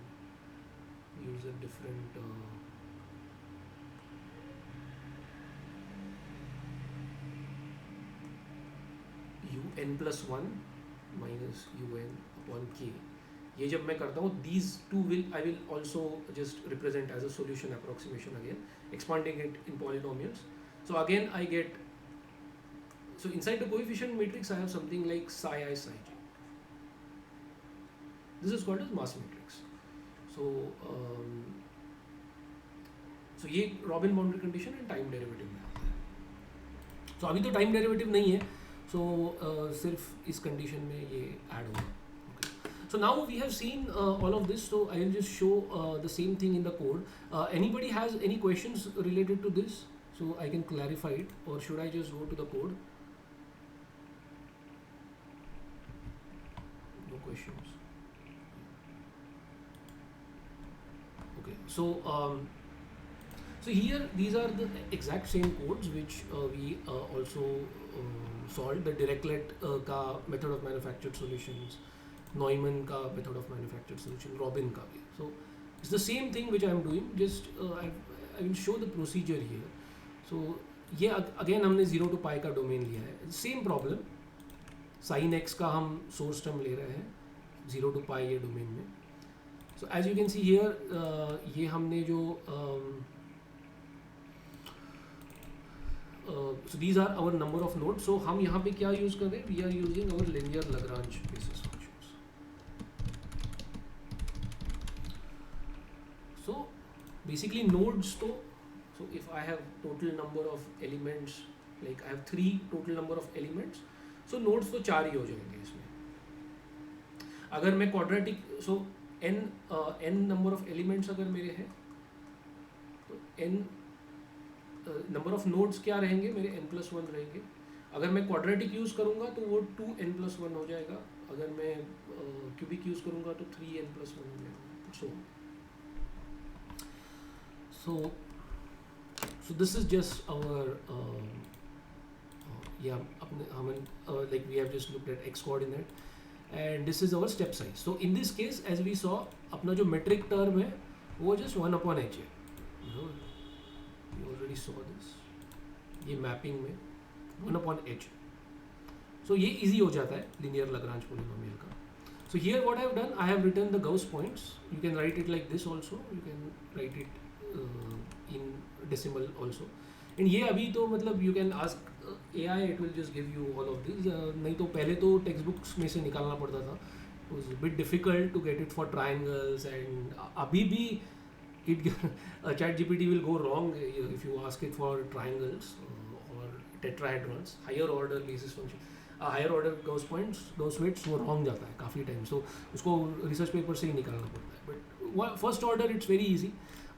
use a different un plus 1 minus un upon k. ये जब मैं करता हूँ these two I will also just represent as a solution approximation again, expanding it in polynomials. So again I get, so inside the coefficient matrix I have something like psi I psi j. This is called as mass matrix. So so ये robin boundary condition and time derivative में आता है. सो अभी तो time derivative नहीं है, सो सिर्फ इस कंडीशन में ये ऐड होगा. So now we have seen all of this, so I will just show the same thing in the code. Anybody has any questions related to this? So I can clarify it, or should I just go to the code? No questions. Okay, so so here these are the exact same codes which we also solved. The Dirichlet का method of manufactured solutions, Neumann का method of manufactured solution, Robin का भी. So it's the same thing which I am doing. Just I will show the procedure here. So ये again हमने 0 to pi का domain लिया है. Same problem. sin x का हम source term ले रहे हैं 0 to pi ये domain में. So as you can see here, ये हमने जो so these are our number of nodes. So हम यहाँ पे क्या use कर रहे हैं? We are using our linear Lagrange basis functions. So basically nodes तो, so if I have total number of elements, like I have 3 total number of elements, so nodes तो 4 ही हो जाएंगे इसमें. अगर मैं quadratic, so n number of elements अगर मेरे हैं तो n नंबर ऑफ नोड्स क्या रहेंगे मेरे n+1 रहेंगे. अगर मैं क्वाड्रेटिक यूज़ करूँगा तो वो 2n+1 हो जाएगा. अगर मैं क्यूबिक यूज़ करूँगा तो 3n+1 हो जाएगा. So this is just our अपने हम like we have just looked at x coordinate and this is our step size. So in this case as we saw अपना जो metric term है वो just 1/h है. You already saw this. ये mapping में 1/h. So ये easy हो जाता है linear Lagrange polynomial का. So here what I have done, I have written the Gauss points. You can write it like this also. You can write it in decimal also. And ये अभी तो मतलब you can ask AI, it will just give you all of these. नहीं तो पहले तो textbooks में से निकालना पड़ता था. It was a bit difficult to get it for triangles and अभी भी ChatGPT will go wrong if you ask it for triangles or tetrahedrons, higher order basis function, higher order Gauss points, Gauss weights वो wrong जाता है काफ़ी time. So उसको research paper से ही निकालना पड़ता है. But first order it's very easy.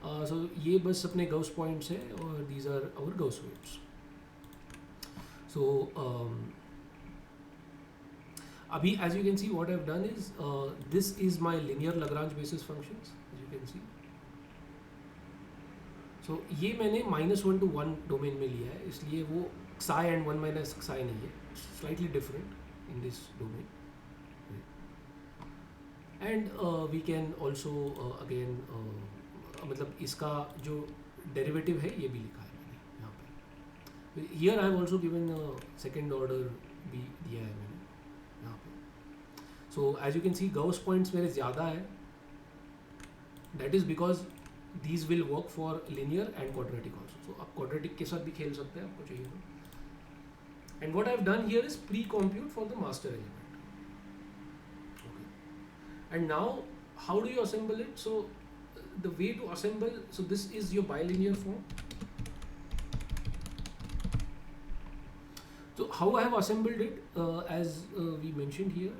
So ये बस अपने Gauss points है और these are our Gauss weights. So अभी as you can see what I've done is this is my linear Lagrange basis functions as you can see. So ये मैंने -1 to 1 domain में लिया है इसलिए वो psi and 1 minus psi नहीं है. Slightly different in this domain. And we can also again मतलब इसका जो डेरिवेटिव है ये भी लिखा है मैंने यहाँ पे. Here I have also given second order भी दिया है मैंने यहाँ पे. So as you can see Gauss points मेरे ज़्यादा है. That is because these will work for linear and quadratic also. So आप quadratic के साथ भी खेल सकते हैं आपको चाहिए तो. And what I have done here is pre-compute for the master element. Okay. And now how do you assemble it? So the way to assemble, so this is your bilinear form. So how I have assembled it, as we mentioned here,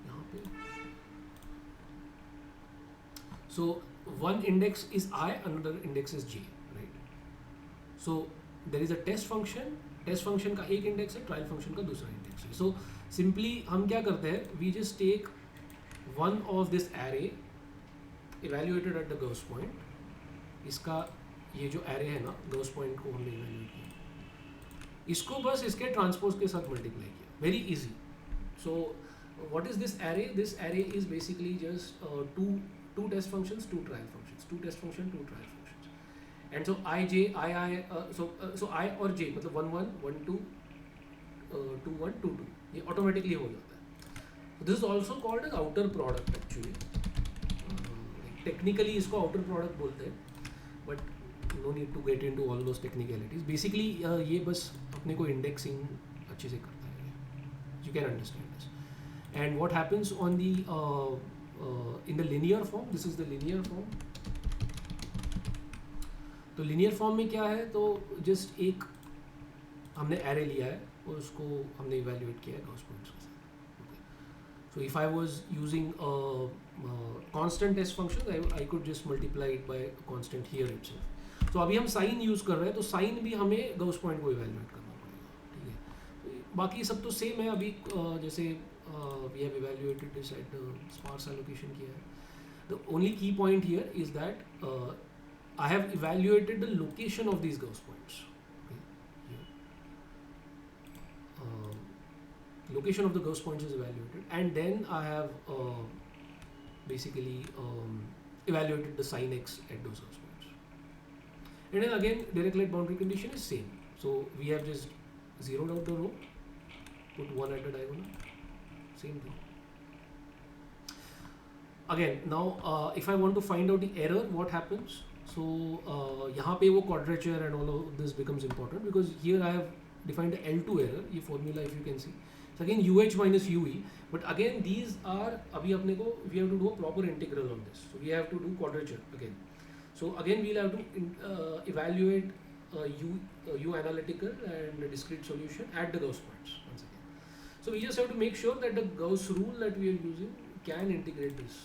यहाँ पे. So one index is I, another index is j, right? So there is a test function. Test function का एक index है, trial function का दूसरा index है. So simply हम क्या करते हैं, we just take one of this array evaluated at the Gauss point. इसका ये जो एरे है ना, गॉस पॉइंट को हमने इवेल्युएट किया, इसको बस इसके ट्रांसपोज के साथ मल्टीप्लाई किया. Very easy. So what is this array? This array is basically just two test functions, two trial functions, two test function, two trial functions. And so I, j, so I और j मतलब 1 1 1 2 2 1 2 2 ये automatically हो जाता है. This is also called as outer product actually. Technically इसको outer product बोलते हैं, but no need to get in to all those technicalities. Basically ये बस अपने को इंडेक्सिंग अच्छे से करता है. You can understand this. And what happens on the in the linear form, this is the linear form. तो लिनियर फॉर्म में क्या है, तो जस्ट एक हमने एरे लिया है और उसको हमने इवेल्युएट किया है गॉस पॉइंट्स के साथ. So if I was using constant test function, I could just multiply it by constant here itself. तो अभी हम साइन यूज़ कर रहे हैं, तो साइन भी हमें गॉस पॉइंट को इवेल्युएट करना पड़ेगा. ठीक है, तो बाकी सब तो सेम है. अभी जैसे we have evaluated this at sparse allocation किया है. The only key point here is that I have evaluated the location of these Gauss points. Okay, here. Location of the Gauss points is evaluated, and then I have basically evaluated the sin x at those Gauss points. And then again, Dirichlet boundary condition is same. So we have just zeroed out the row, put one at the diagonal, same thing. Again, now if I want to find out the error, what happens? So यहाँ पे वो quadrature and all of this becomes important, because here I have defined the L2 error. ये formula if you can see. So again UH minus UE, but again these are अभी अपने को we have to do a proper integral on this. So we have to do quadrature again. So again we'll have to evaluate U analytical and discrete solution at the Gauss points once again. So we just have to make sure that the Gauss rule that we are using can integrate this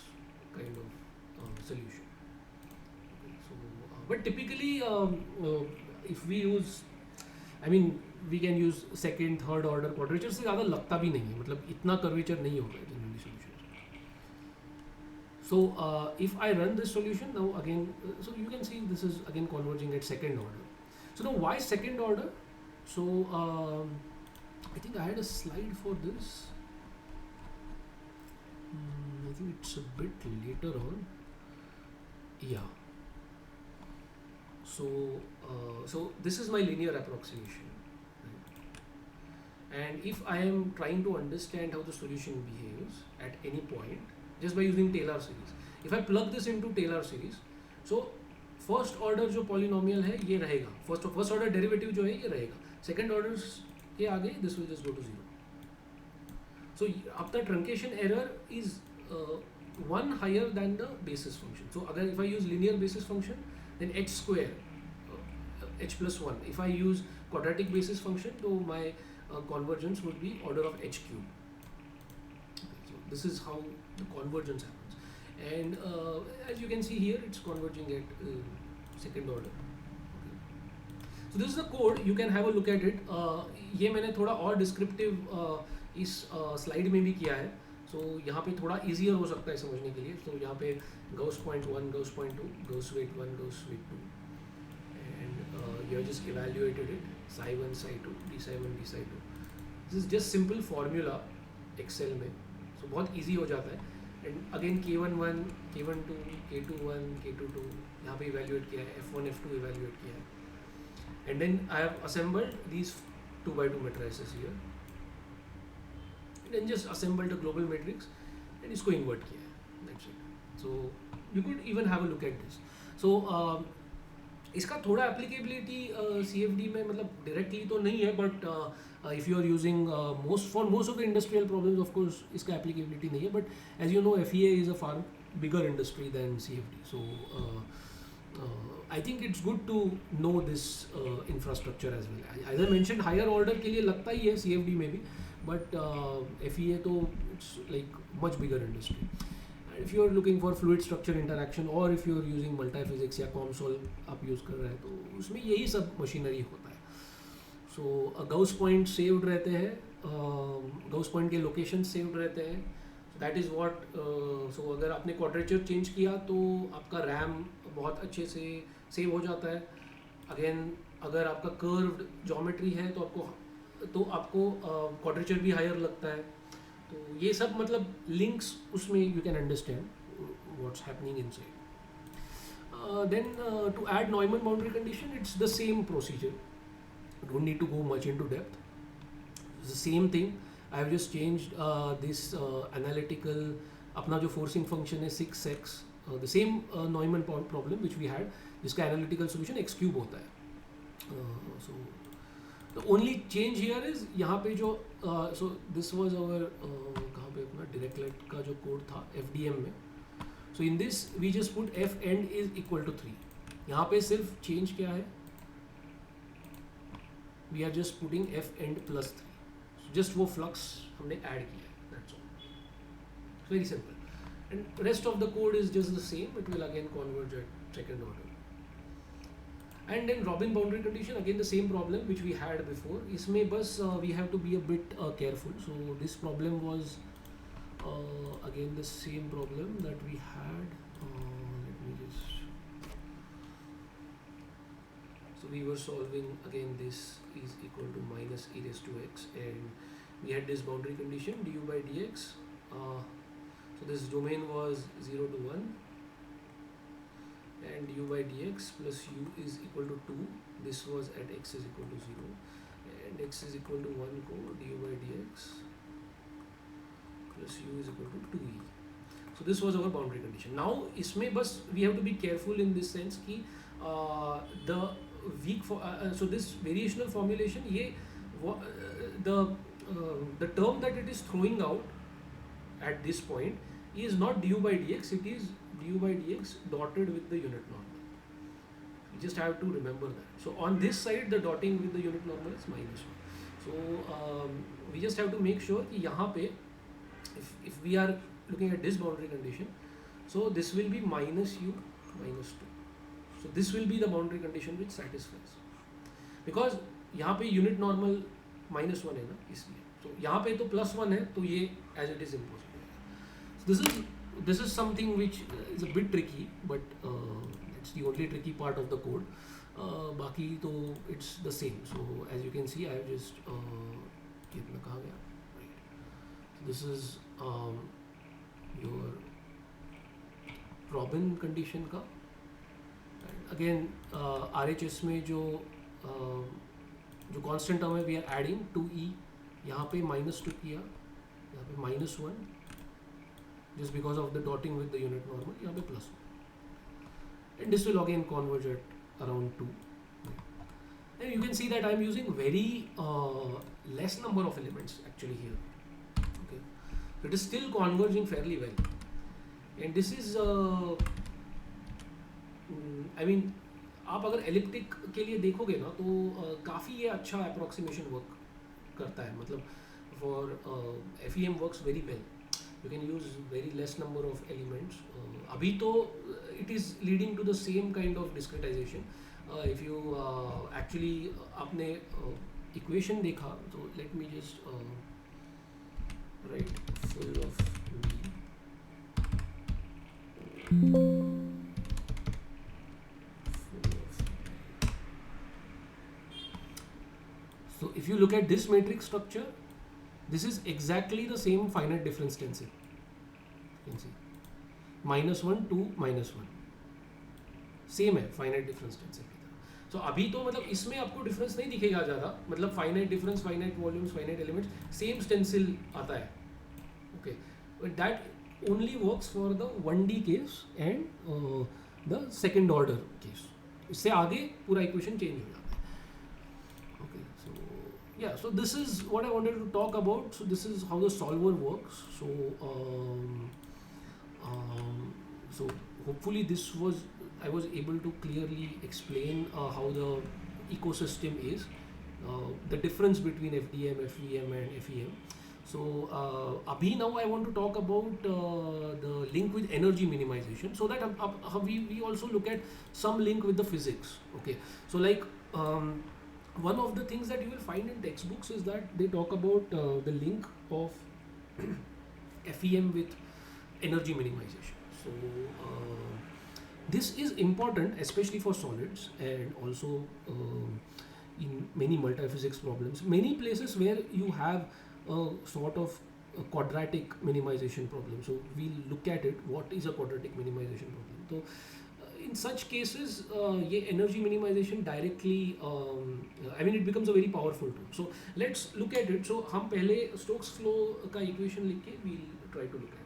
kind of solution. But typically, if we use, I mean, we can use second, third order quadrature से ज़्यादा लगता भी नहीं है, मतलब इतना curvature नहीं होगा generally solution. So if I run this solution now again, so you can see this is again converging at second order. So now why second order? So I think I had a slide for this. I think it's a bit later on. Yeah. So this is my linear approximation, right? And if I am trying to understand how the solution behaves at any point just by using Taylor series, if I plug this into Taylor series, so first order जो polynomial है ये रहेगा, first order derivative जो है ये रहेगा, second orders के आगे this will just go to 0. So अब the truncation error is one higher than the basis function. So अगर if I use linear basis function, then h square, h plus 1. If I use quadratic basis function, so my convergence would be order of h cube. Okay, so this is how the convergence happens. And as you can see here, it's converging at second order. Okay. So this is the code. You can have a look at it. ये मैंने थोड़ा और descriptive इस slide में भी किया है. So यहाँ पे थोड़ा easier हो सकता है समझने के लिए. So यहाँ पे Gauss point 1, Gauss point 2, Gauss weight 1, Gauss weight 2, and you have just evaluated it, psi 1, psi 2, d psi 1, d psi 2. This is just simple formula Excel में. So बहुत easy हो जाता है. And again K11, K12, K21, K22 यहाँ पे evaluate किया है, F1, F2 evaluate किया है. And then I have assembled these 2x2 matrices here. Then just assembled a global matrix and इसको invert किया है. That's it. So you could even have a look at this. So इसका थोड़ा applicability CFD में मतलब directly तो नहीं है, but if you are using for most of the industrial problems, of course इसका applicability नहीं है. But as you know, FEA is a far bigger industry than CFD. So I think it's good to know this infrastructure as well. As I mentioned, higher order के लिए लगता ही है CFD में भी, but FEA तो it's like much bigger industry. And if you are looking for fluid structure interaction or if you are using multiphysics या COMSOL आप use कर रहे हैं तो उसमें यही सब मशीनरी होता है. So Gauss point saved रहते हैं, Gauss point के location saved रहते हैं. That is what. सो अगर आपने क्वाड्रेचर चेंज किया तो आपका रैम बहुत अच्छे से सेव हो जाता है. अगेन अगर आपका कर्व्ड ज्योमेट्री है तो आपको क्वाड्रेचर भी हायर लगता है. तो ये सब मतलब लिंक्स उसमें you can understand what's happening inside. Then to add normal boundary condition it's the same procedure. Don't need to go much into depth. The same thing. I have just changed this analytical. अपना जो forcing function है 6x, the same Neumann problem which we had, जिसका analytical solution x cube होता है. So the only change here is यहाँ पे जो so this was our कहाँ पे अपना directlet का जो code था FDM में. So in this we just put f end is equal to 3. यहाँ पे सिर्फ change क्या है? We are just putting f end plus 3. Just वो फ्लक्स हमने ऐड किया है. That's all. Very simple. And rest of the code is just the same. It will again converge at second order. And then Robin boundary condition again the same problem which we had before. इसमें बस we have to be a bit careful. So this problem was again the same problem that we had. Let me just. So we were solving again this is equal to minus e raised to x, and we had this boundary condition du by dx. So this domain was 0 to 1 and du by dx plus u is equal to 2. This was at x is equal to 0 and x is equal to 1 को du by dx plus u is equal to 2e. So this was our boundary condition. Now इसमें बस we have to be careful in this sense कि the weak for so this variational formulation ये the term that it is throwing out at this point is not du by dx. It is du by dx dotted with the unit normal. You just have to remember that. So on this side the dotting with the unit normal is minus 1. So we just have to make sure कि यहाँ पे if we are looking at this boundary condition, so this will be minus u minus 2. So this will be the boundary condition which satisfies, because यहाँ पे unit normal minus 1 है ना, इसलिए. So यहाँ पे तो plus 1 है, तो ये as it is impossible. So this is something which is a bit tricky, but it's the only tricky part of the code. बाकी तो it's the same. So as you can see, I have just कितना कहाँ गया? Right. So this is your Robin condition का. Again RHS में जो constant term है we are adding 2e. यहाँ पे -2 किया, यहाँ पे -1 just because of the dotting with the unit normal. यहाँ पे +1 and this will again converge at around 2. And you can see that I am using very less number of elements actually here. Okay, so it is still converging fairly well, and this is I mean आप अगर elliptic के लिए देखोगे ना तो काफ़ी ये अच्छा अप्रोक्सीमेशन वर्क करता है. मतलब for FEM works very well. You can use very less number of elements. अभी तो it is leading to the same kind of discretization. If you actually आपने इक्वेशन देखा तो let me just write full of So if you look at this matrix structure, this is exactly the same finite difference tensor. You can see -1 to -1 same है finite difference tensor की तरह. So अभी तो मतलब इसमें आपको difference नहीं दिखेगा ज़्यादा. मतलब finite difference, finite volumes, finite elements, same stencil आता है. Okay, but that only works for the 1D case and the second order case. इससे आगे पूरा equation change हो जाता है. Okay, so yeah, so this is what I wanted to talk about. So this is how the solver works. So so hopefully this was I was able to clearly explain how the ecosystem is, the difference between FDM, FEM, and FEM. So abhi now I want to talk about the link with energy minimization, so that we also look at some link with the physics. Okay, so like one of the things that you will find in textbooks is that they talk about the link of FEM with energy minimization. So this is important, especially for solids, and also in many multi-physics problems. Many places where you have a sort of a quadratic minimization problem. So we'll look at it. What is a quadratic minimization problem? So in such cases, ये energy minimization directly, I mean, it becomes a very powerful tool. So let's look at it. So हम पहले Stokes flow का equation लिख के we'll try to look at it.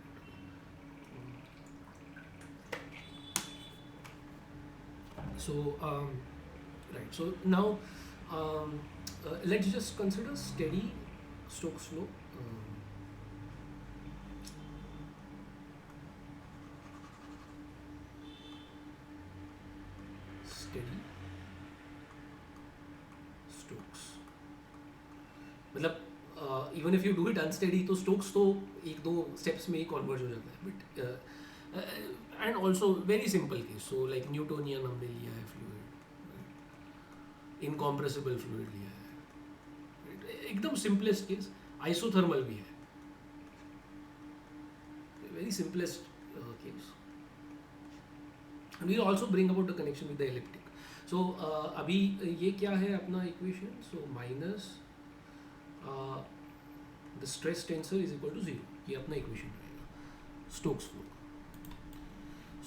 So right. So now let's just consider steady Stokes flow. Steady Stokes. मतलब even if you do it unsteady तो Stokes तो एक दो स्टेप्स में ही कन्वर्ज हो जाता है, but and also very simple case. So like Newtonian हमने लिया है फ्लूइड, इनकॉम्प्रेसिबल फ्लूइड लिया है, एकदम सिंपलेस्ट केस. आइसोथर्मल भी है, very simplest case. We also bring about the connection with the elliptic. So अभी ये क्या है अपना equation. So minus the stress tensor is equal to 0. ये अपना इक्वेशन रहेगा स्टोक्स फ्लो.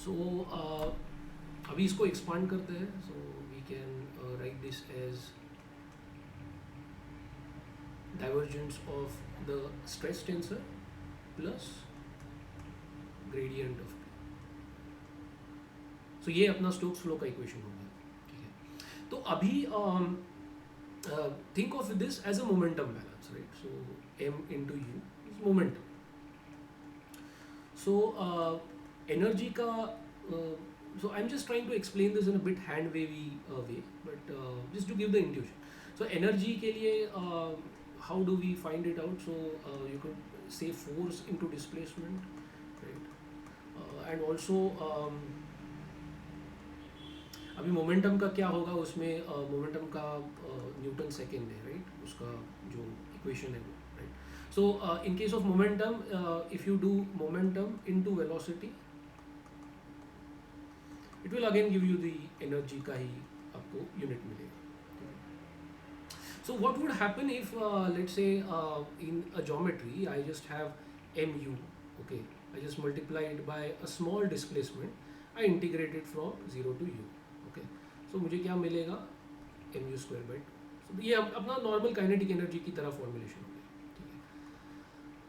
सो अभी इसको एक्सपांड करते हैं. So we can write this as divergence of the stress tensor plus gradient of P. So ये अपना स्टोक्स फ्लो का इक्वेशन हो गया. ठीक है, तो अभी think of this as a momentum balance, right? So m into u is momentum. So energy ka so I'm just trying to explain this in a bit hand wavy way, but just to give the intuition. So energy ke liye how do we find it out? So you could say force into displacement, right? And also अभी momentum का क्या होगा, उसमें momentum का Newton second है, right? उसका जो equation है वो, right? So in case of momentum, if you do momentum into velocity, it will again give you the energy का ही आपको यूनिट मिलेगा. So what would happen if let's say in a geometry I just have mu, okay, I just multiplied by a small displacement, I integrated from 0 to u. सो मुझे क्या मिलेगा, M you square by 2. सो ये अपना normal kinetic energy की तरह formulation हो गया. ठीक है,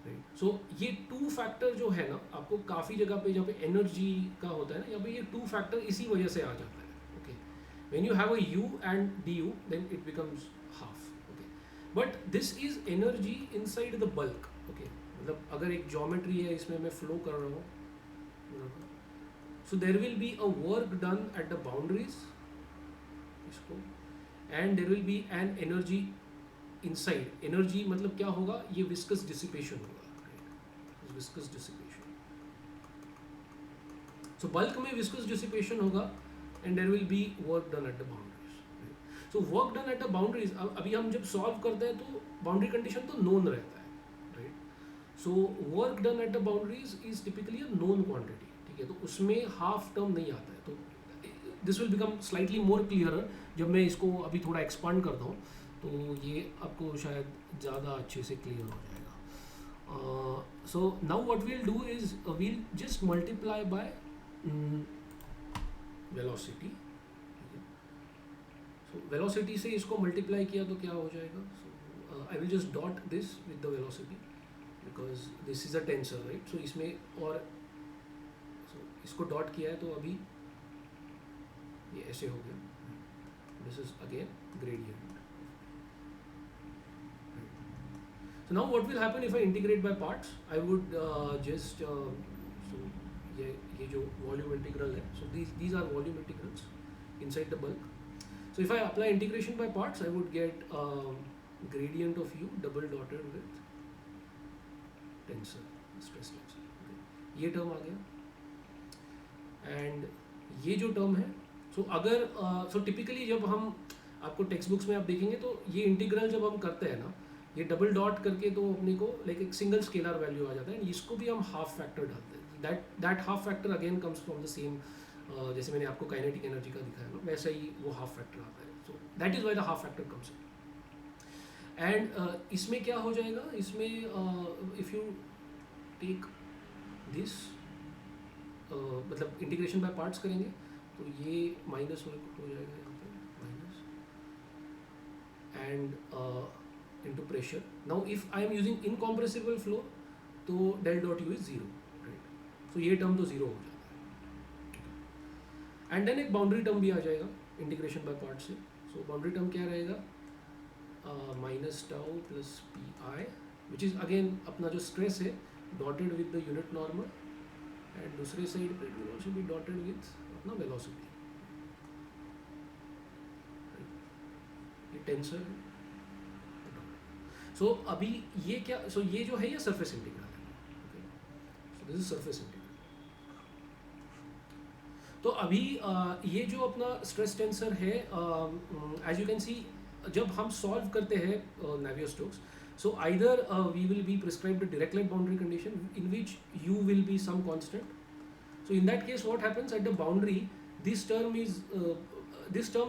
राइट? सो ये टू फैक्टर जो है ना, आपको काफ़ी जगह पे जहाँ पे एनर्जी का होता है ना, यहाँ पे ये टू फैक्टर इसी वजह से आ जाता है. Okay, when you have a u and d u then it becomes half. Okay, but this is energy inside the bulk. Okay, मतलब अगर एक ज्योमेट्री है, इसमें मैं फ्लो कर रहा हूँ, so there will be a work done at the boundaries इसको, and there will be an energy inside. Energy मतलब क्या होगा, ये विस्कस डिसिपेशन होगा, विस्कस डिसिपेशन. सो बल्क में विस्कस डिसिपेशन होगा and there will be work done at the boundaries. So work done at the boundaries, अभी हम जब सॉल्व करते हैं तो बाउंड्री कंडीशन तो नोन रहता है, right? So work done at the boundaries is typically a known quantity. ठीक है, तो उसमें हाफ टर्म नहीं आता है. तो this will become slightly more clearer जब मैं इसको अभी थोड़ा एक्सपांड करता हूँ, तो ये आपको शायद ज़्यादा अच्छे से क्लियर हो जाएगा. So now what we'll do is we'll just multiply by velocity. So velocity से इसको मल्टीप्लाई किया तो क्या हो जाएगा. So I will just dot this with the velocity because this is a tensor, right? So इसमें और इसको डॉट किया है तो अभी ये ऐसे हो गया. This is again gradient. So now what will happen if I integrate by parts? I would just so ये जो वॉल्यूम इंटीग्रल है, सो these are volume integrals inside the bulk. So if I apply integration by parts, I would get gradient of u double dotted with tensor, stress tensor, ये term आ गया. And ये जो term है, सो अगर so typically जब हम आपको text books में आप देखेंगे तो ये इंटीग्रल जब हम करते हैं ना, ये डबल डॉट करके तो अपने को लाइक एक सिंगल स्केलर वैल्यू आ जाता है. इसको भी हम हाफ फैक्टर डालते हैं. That half factor again comes from the same, जैसे मैंने आपको काइनेटिक एनर्जी का दिखाया ना, वैसा ही वो हाफ फैक्टर आता है. So that is why the half factor comes. And इसमें क्या हो जाएगा, इसमें इफ़ यू टेक दिस, मतलब इंटीग्रेशन बाय पार्ट्स करेंगे तो ये माइनस हो जाएगा यहाँ पे, minus and into pressure. Now if I am using incompressible flow तो del dot u is zero, right. So ये टर्म तो जीरो हो जाता है. एंड देन एक बाउंड्री टर्म भी आ जाएगा इंटीग्रेशन बाय पार्ट से. सो बाउंड्री टर्म क्या रहेगा, minus tau plus p I, which is again अपना जो स्ट्रेस है dotted with the unit normal, and दूसरे साइड पे it will also be dotted with अपना वेलोसिटी. ये टेंसर है. सो अभी ये क्या, सो ये जो है ये सरफेस इंटीग्रल है. So this is surface integral. तो अभी ये जो अपना स्ट्रेस टेंसर है, एज यू कैन सी, जब हम सॉल्व करते हैं Navier-Stokes, so either we will be prescribed a direct line boundary condition in which u will be some constant. So in that case what happens at the boundary, this term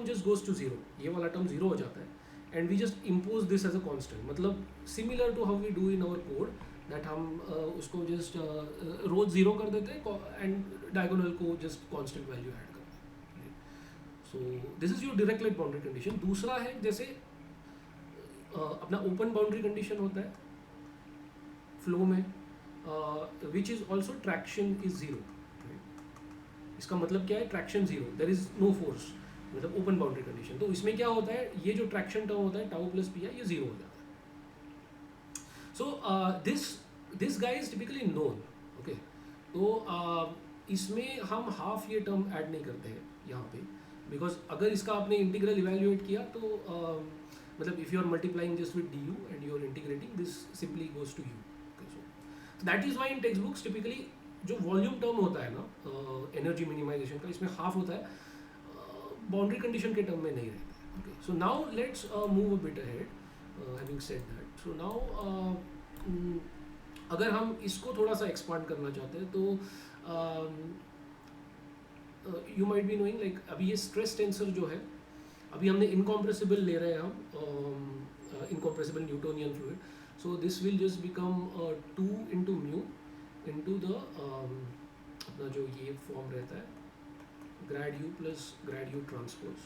just goes to zero, ये वाला term zero हो जाता है, and we just impose this as a constant. मतलब similar to how we do in our code, that हम उसको just रोज zero कर देते हैं and diagonal को just constant value add करते हैं. So this is your direct line boundary condition. दूसरा है जैसे अपना ओपन बाउंड्री कंडीशन होता है फ्लो में, which is also traction is zero. इसका मतलब क्या है, traction zero, there is no force, मतलब ओपन बाउंड्री कंडीशन. तो इसमें क्या होता है, ये जो ट्रैक्शन टर्म होता है टाउ प्लस पी आई, ये जीरो हो जाता है. So this guy is typically known. Okay, तो इसमें हम हाफ ये टर्म ऐड नहीं करते हैं यहाँ पे, बिकॉज अगर इसका आपने इंटीग्रल इवेल्युएट किया तो मतलब if you are multiplying just with d u and you are integrating, this simply goes to u. So that is why in textbooks typically जो वॉल्यूम टर्म होता है ना एनर्जी मिनिमाइजेशन का, इसमें half होता है, बाउंड्री कंडीशन के term में नहीं रहता है. Okay, so now let's move a bit ahead. Having said that, so now अगर हम इसको थोड़ा सा एक्सपांड करना चाहते हैं तो you might be knowing, like अभी ये स्ट्रेस टेंसर जो है, अभी हमने इनकॉम्प्रेसिबल ले रहे हैं हम, incompressible Newtonian fluid. So this will just become 2 into mu into the अपना जो ये फॉर्म रहता है, grad u plus grad u transpose,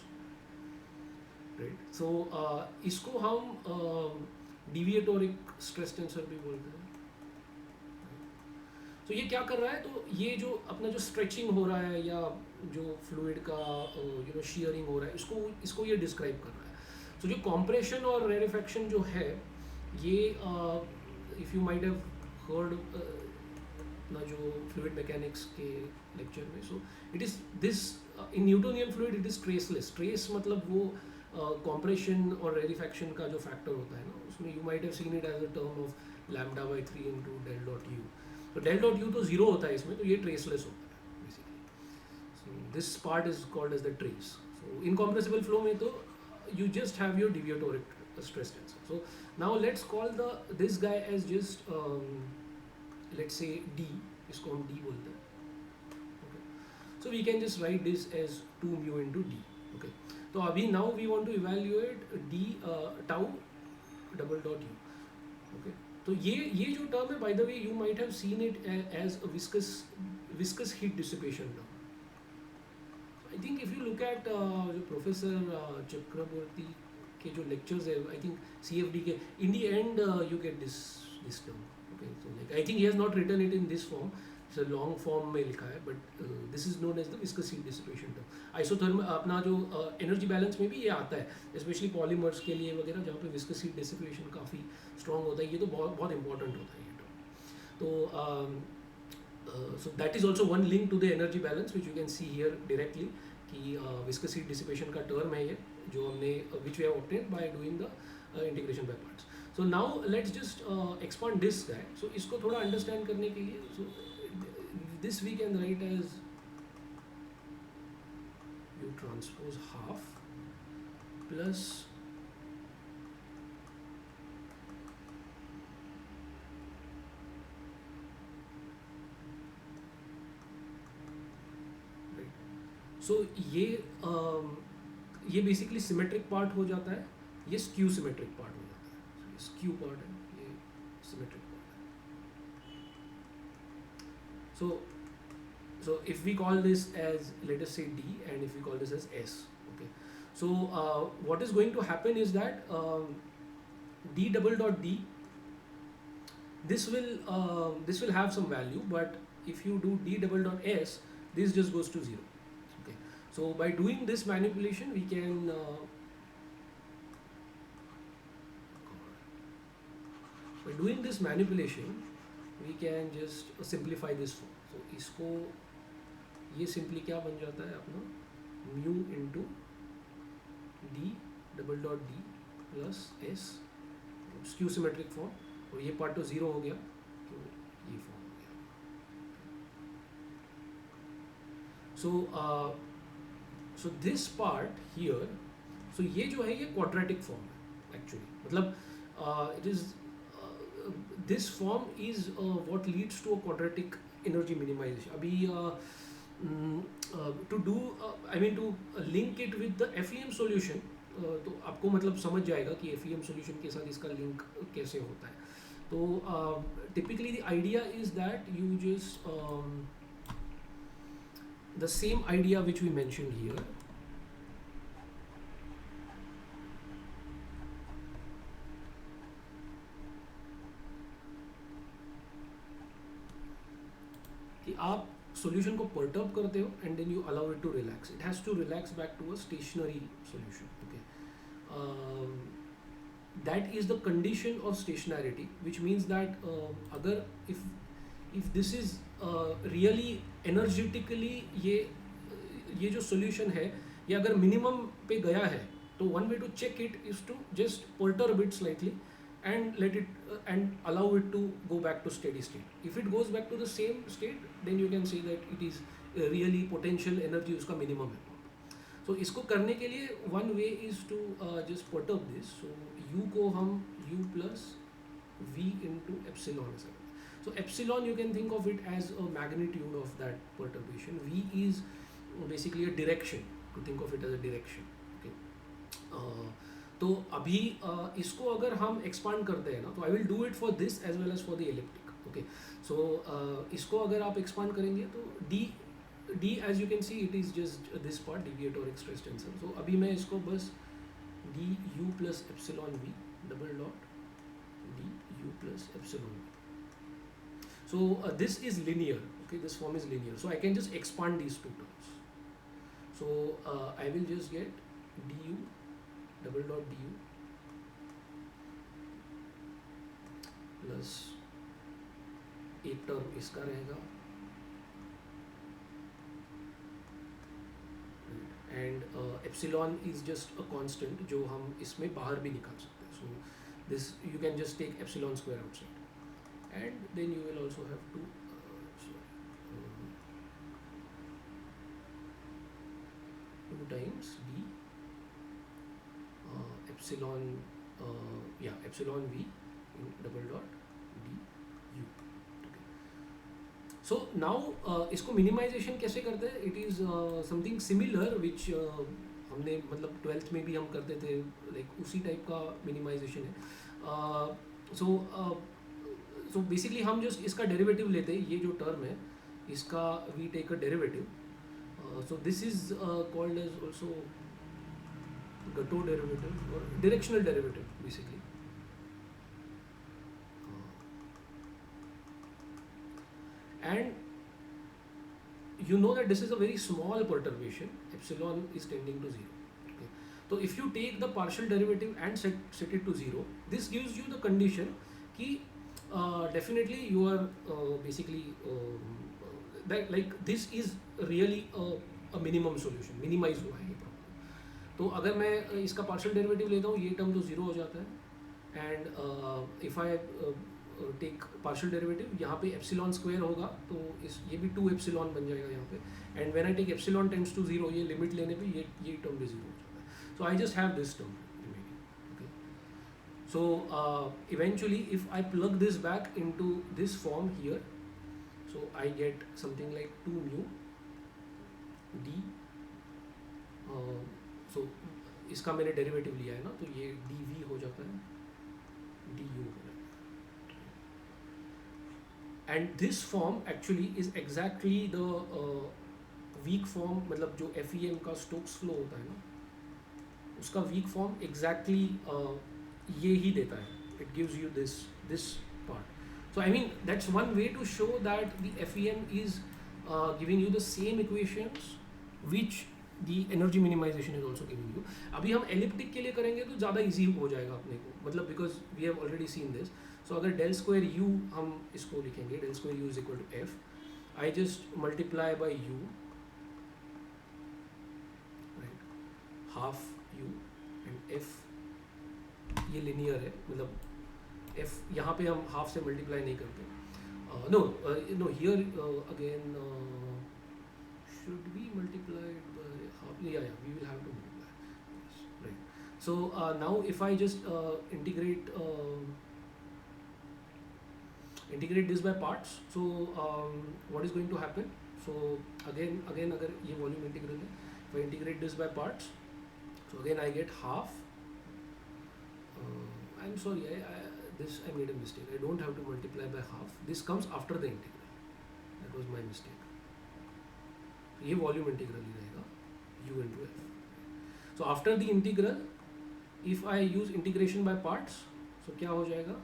right. So इसको हम डिविएटोरिक स्ट्रेस टेंसर भी बोलते हैं. तो ये क्या कर रहा है, तो ये जो अपना जो स्ट्रेचिंग हो रहा है या जो फ्लूइड का शियरिंग हो रहा है, इसको ये डिस्क्राइब कर रहा है. तो जो कॉम्प्रेशन और रेरिफेक्शन जो है ये, if you might have heard अपना जो फ्लूइड मैकेनिक्स के लेक्चर में, so it is this in Newtonian fluid it is traceless. Trace मतलब वो कॉम्प्रेशन और रेरिफेक्शन का जो फैक्टर होता है ना, उसमें you might have seen it as a term of λ/3 into del dot u. तो डेल डॉट यू तो जीरो होता है इसमें, तो ये ट्रेसलेस होता है basically. So this part is called as the trace. So incompressible flow में तो you just have your deviatoric stress tensor. So now let's call this guy as just let's say D, इसको हम D बोलते हैं. Okay. So we can just write this as 2 mu into D. Okay. तो अभी now we want to evaluate D tau double dot U. Okay. तो ये जो term है, by the way you might have seen it as a viscous heat dissipation term. I think if you look at जो professor Chakravarti के जो lectures है, I think CFD के, in the end you get this term. Okay, so like I think he has not written it in this form, it's a long form में लिखा है, but this is known as the viscous heat dissipation term. Isotherm अपना जो energy balance में भी ये आता है, स्पेशली पॉलीमर्स के लिए वगैरह, जहाँ पे विस्कस हीट डिसिपेशन काफ़ी स्ट्रॉन्ग होता है. ये तो बहुत बहुत इंपॉर्टेंट होता है ये टर्म. तो So that is also one link to the energy balance which you can see here directly कि viscous heat dissipation का term है ये जो हमने which we have obtained by doing the integration by parts. So now let's just expand this guy. So इसको थोड़ा understand करने के लिए so this we can write as u transpose half plus सो ये बेसिकली सिमेट्रिक पार्ट हो जाता है, ये स्क्यू सिमेट्रिक पार्ट हो जाता है. ये स्क्यू पार्ट है, ये सिमेट्रिक पार्ट है. So if we call this as, let us say D, and if we call this as S, okay. So what is going to happen is that D double dot D, this will have some value, but if you do D double dot S, this just goes to 0. Okay. So by doing this manipulation, we can just simplify this form. So इसको ये simply क्या बन जाता है अपना mu into D double dot D plus S skew symmetric form, और ये part तो 0 हो गया तो ये form हो गया. So this part here, so ये जो है ये quadratic form है actually, मतलब it is this form is what leads to a quadratic energy minimization. अभी to do I mean to link it with the FEM solution, तो आपको मतलब समझ जाएगा कि FEM solution के साथ इसका लिंक कैसे होता है. तो typically the idea is that you just the same idea which we mentioned here, कि आप solution को perturb करते हो and then you allow it to relax. It has to relax back to a stationary solution. Okay. That is the condition of stationarity, which means that अगर if this is really energetically ये जो solution है ये अगर minimum पे गया है, तो one way to check it is to just perturb it slightly and let it and allow it to go back to steady state. If it goes back to the same state, then you can say that it is really potential energy उसका minimum है. So इसको करने के लिए one way is to just perturb this. So u को हम u plus v into epsilon ऐसा. So epsilon you can think of it as a magnitude of that perturbation. V is basically a direction, to think of it as a direction. Okay. तो अभी इसको अगर हम expand करते हैं ना, तो I will do it for this as well as for the elliptic. Okay. So इसको अगर आप expand करेंगे तो D as you can see it is just this part, deviatoric stress tensor. So अभी मैं इसको बस d u plus epsilon v double dot d u plus epsilon v. So this is linear. Okay, this form is linear. So I can just expand these two terms. So I will just get du double dot du plus एक term इसका रहेगा and epsilon is just a constant जो हम इसमें बाहर भी निकाल सकते हैं. So this you can just take epsilon square outside, and then you will also have to two times d epsilon epsilon v in double dot d u. So now इसको minimization कैसे करते हैं? It is something similar which हमने मतलब 12th में भी हम करते थे, like उसी टाइप का minimization है. So basically हम just इसका derivative लेते हैं, ये जो term है इसका we take a derivative. So this is called as also Gato derivative or directional derivative basically. And you know that this is a very small perturbation, epsilon is tending to 0. Okay. So if you take the partial derivative and set it to 0, this gives you the condition कि definitely you are basically that like this is really a minimum solution, minimize हुआ है ये problem. तो अगर मैं इसका partial derivative लेता हूँ, ये टर्म तो जीरो हो जाता है. And if I take partial derivative, यहाँ पे एप्सिलॉन स्क्वायर होगा, तो इस ये भी 2 एप्सिलॉन बन जाएगा यहाँ पे. And when I take epsilon tends to zero, ये लिमिट लेने पे ये टर्म भी जीरो हो जाता है. So I just have this term remaining. Okay. So eventually if I plug this back into this form here, so I get something like 2 mu d. So इसका मैंने डेरिवेटिव लिया है ना, तो ये dv हो जाता है, du हो जाता है. And this form actually is exactly the weak form, मतलब जो FEM का स्टोक्स फ्लो होता है ना, उसका वीक फॉर्म एग्जैक्टली ये ही देता है. It gives you this part. So I mean that's one way to show that the FEM is giving you the same equations which the energy minimization is also giving you. अभी हम elliptic के लिए करेंगे तो ज़्यादा easy हो जाएगा अपने को, मतलब because we have already seen this. So अगर डेल स्क्वायर यू हम इसको लिखेंगे, del square u is equal to f, I just multiply by u, right, half u and f ये लिनियर है, मतलब f यहाँ पे हम हाफ से मल्टीप्लाई नहीं करते. No here again should be multiplied by half. Yeah, we will have to multiply. Yes, right. So now if I just integrate this by parts, so what is going to happen? So again अगर ये volume integral है, if I integrate this by parts, so again I get half. I'm sorry, I made a mistake. I don't have to multiply by half. This comes after the integral. That was my mistake. ये volume integral ही रहेगा u into f. So after the integral, if I use integration by parts, so क्या हो जाएगा?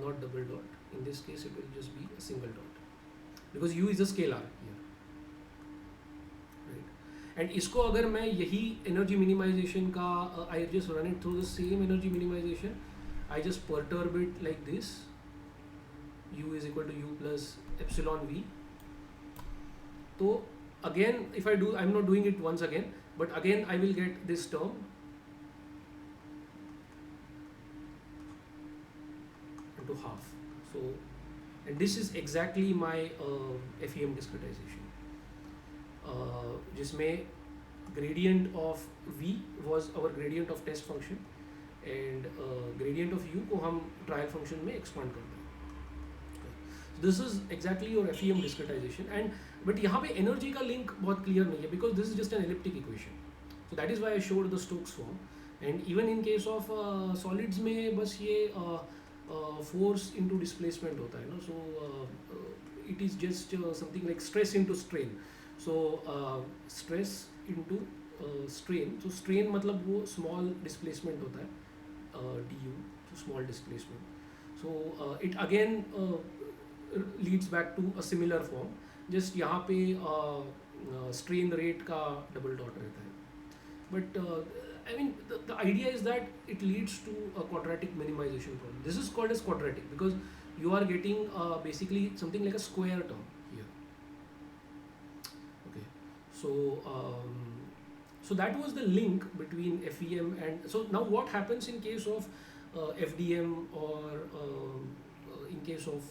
Not double dot. In this case, it will just be a single dot because u is a scalar here. And इसको अगर मैं यही energy minimization का I just run it through the same energy minimization, I just perturb it like this, u is equal to u plus epsilon v. तो अगेन if I do, I am not doing it once again, but again I will get this term into half. So and this is exactly my FEM discretization, जिसमें gradient of v was our gradient of test function and gradient of u को हम trial function में expand करते हैं. This is exactly your FEM discretization. And but यहाँ पे energy का link बहुत clear नहीं है because this is just an elliptic equation. So that is why I showed the Stokes form. And even in case of solids में बस ये force into displacement होता है ना, so it is just something like stress into strain. So stress into strain, so strain मतलब वो small displacement होता है du, so small displacement. So it again leads back to a similar form, just यहाँ पे strain rate का double dot रहता है. But I mean the idea is that it leads to a quadratic minimization problem. This is called as quadratic because you are getting basically something like a square term here. Okay, so so that was the link between FEM and, so now what happens in case of FDM or in case of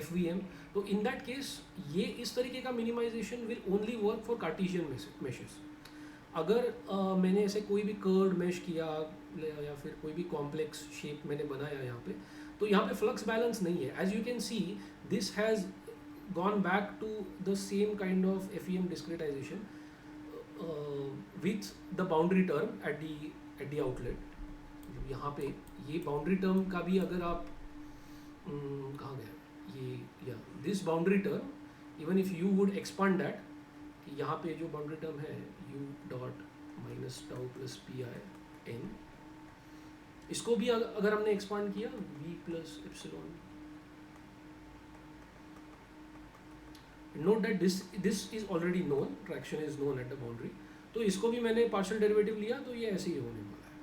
FVM? तो in that case ये इस तरीके का minimization will only work for Cartesian meshes. अगर मैंने ऐसे कोई भी कर्व्ड मेश किया या फिर कोई भी कॉम्प्लेक्स शेप मैंने बनाया यहाँ पे, तो यहाँ पे फ्लक्स बैलेंस नहीं है. As you can see this has gone back to the same kind of FEM discretization with the boundary term at the outlet. यहाँ पे ये बाउंड्री टर्म का भी अगर आप कहाँ गया ये, या this boundary term even if you would expand that, कि यहाँ पे जो बाउंड्री टर्म है u dot minus tau plus p I n, इसको भी अगर हमने एक्सपांड किया v plus epsilon, note that this is already known, traction is known at the boundary. तो इसको भी मैंने पार्शियल डेरिवेटिव लिया तो ये ऐसे ही होने वाला है.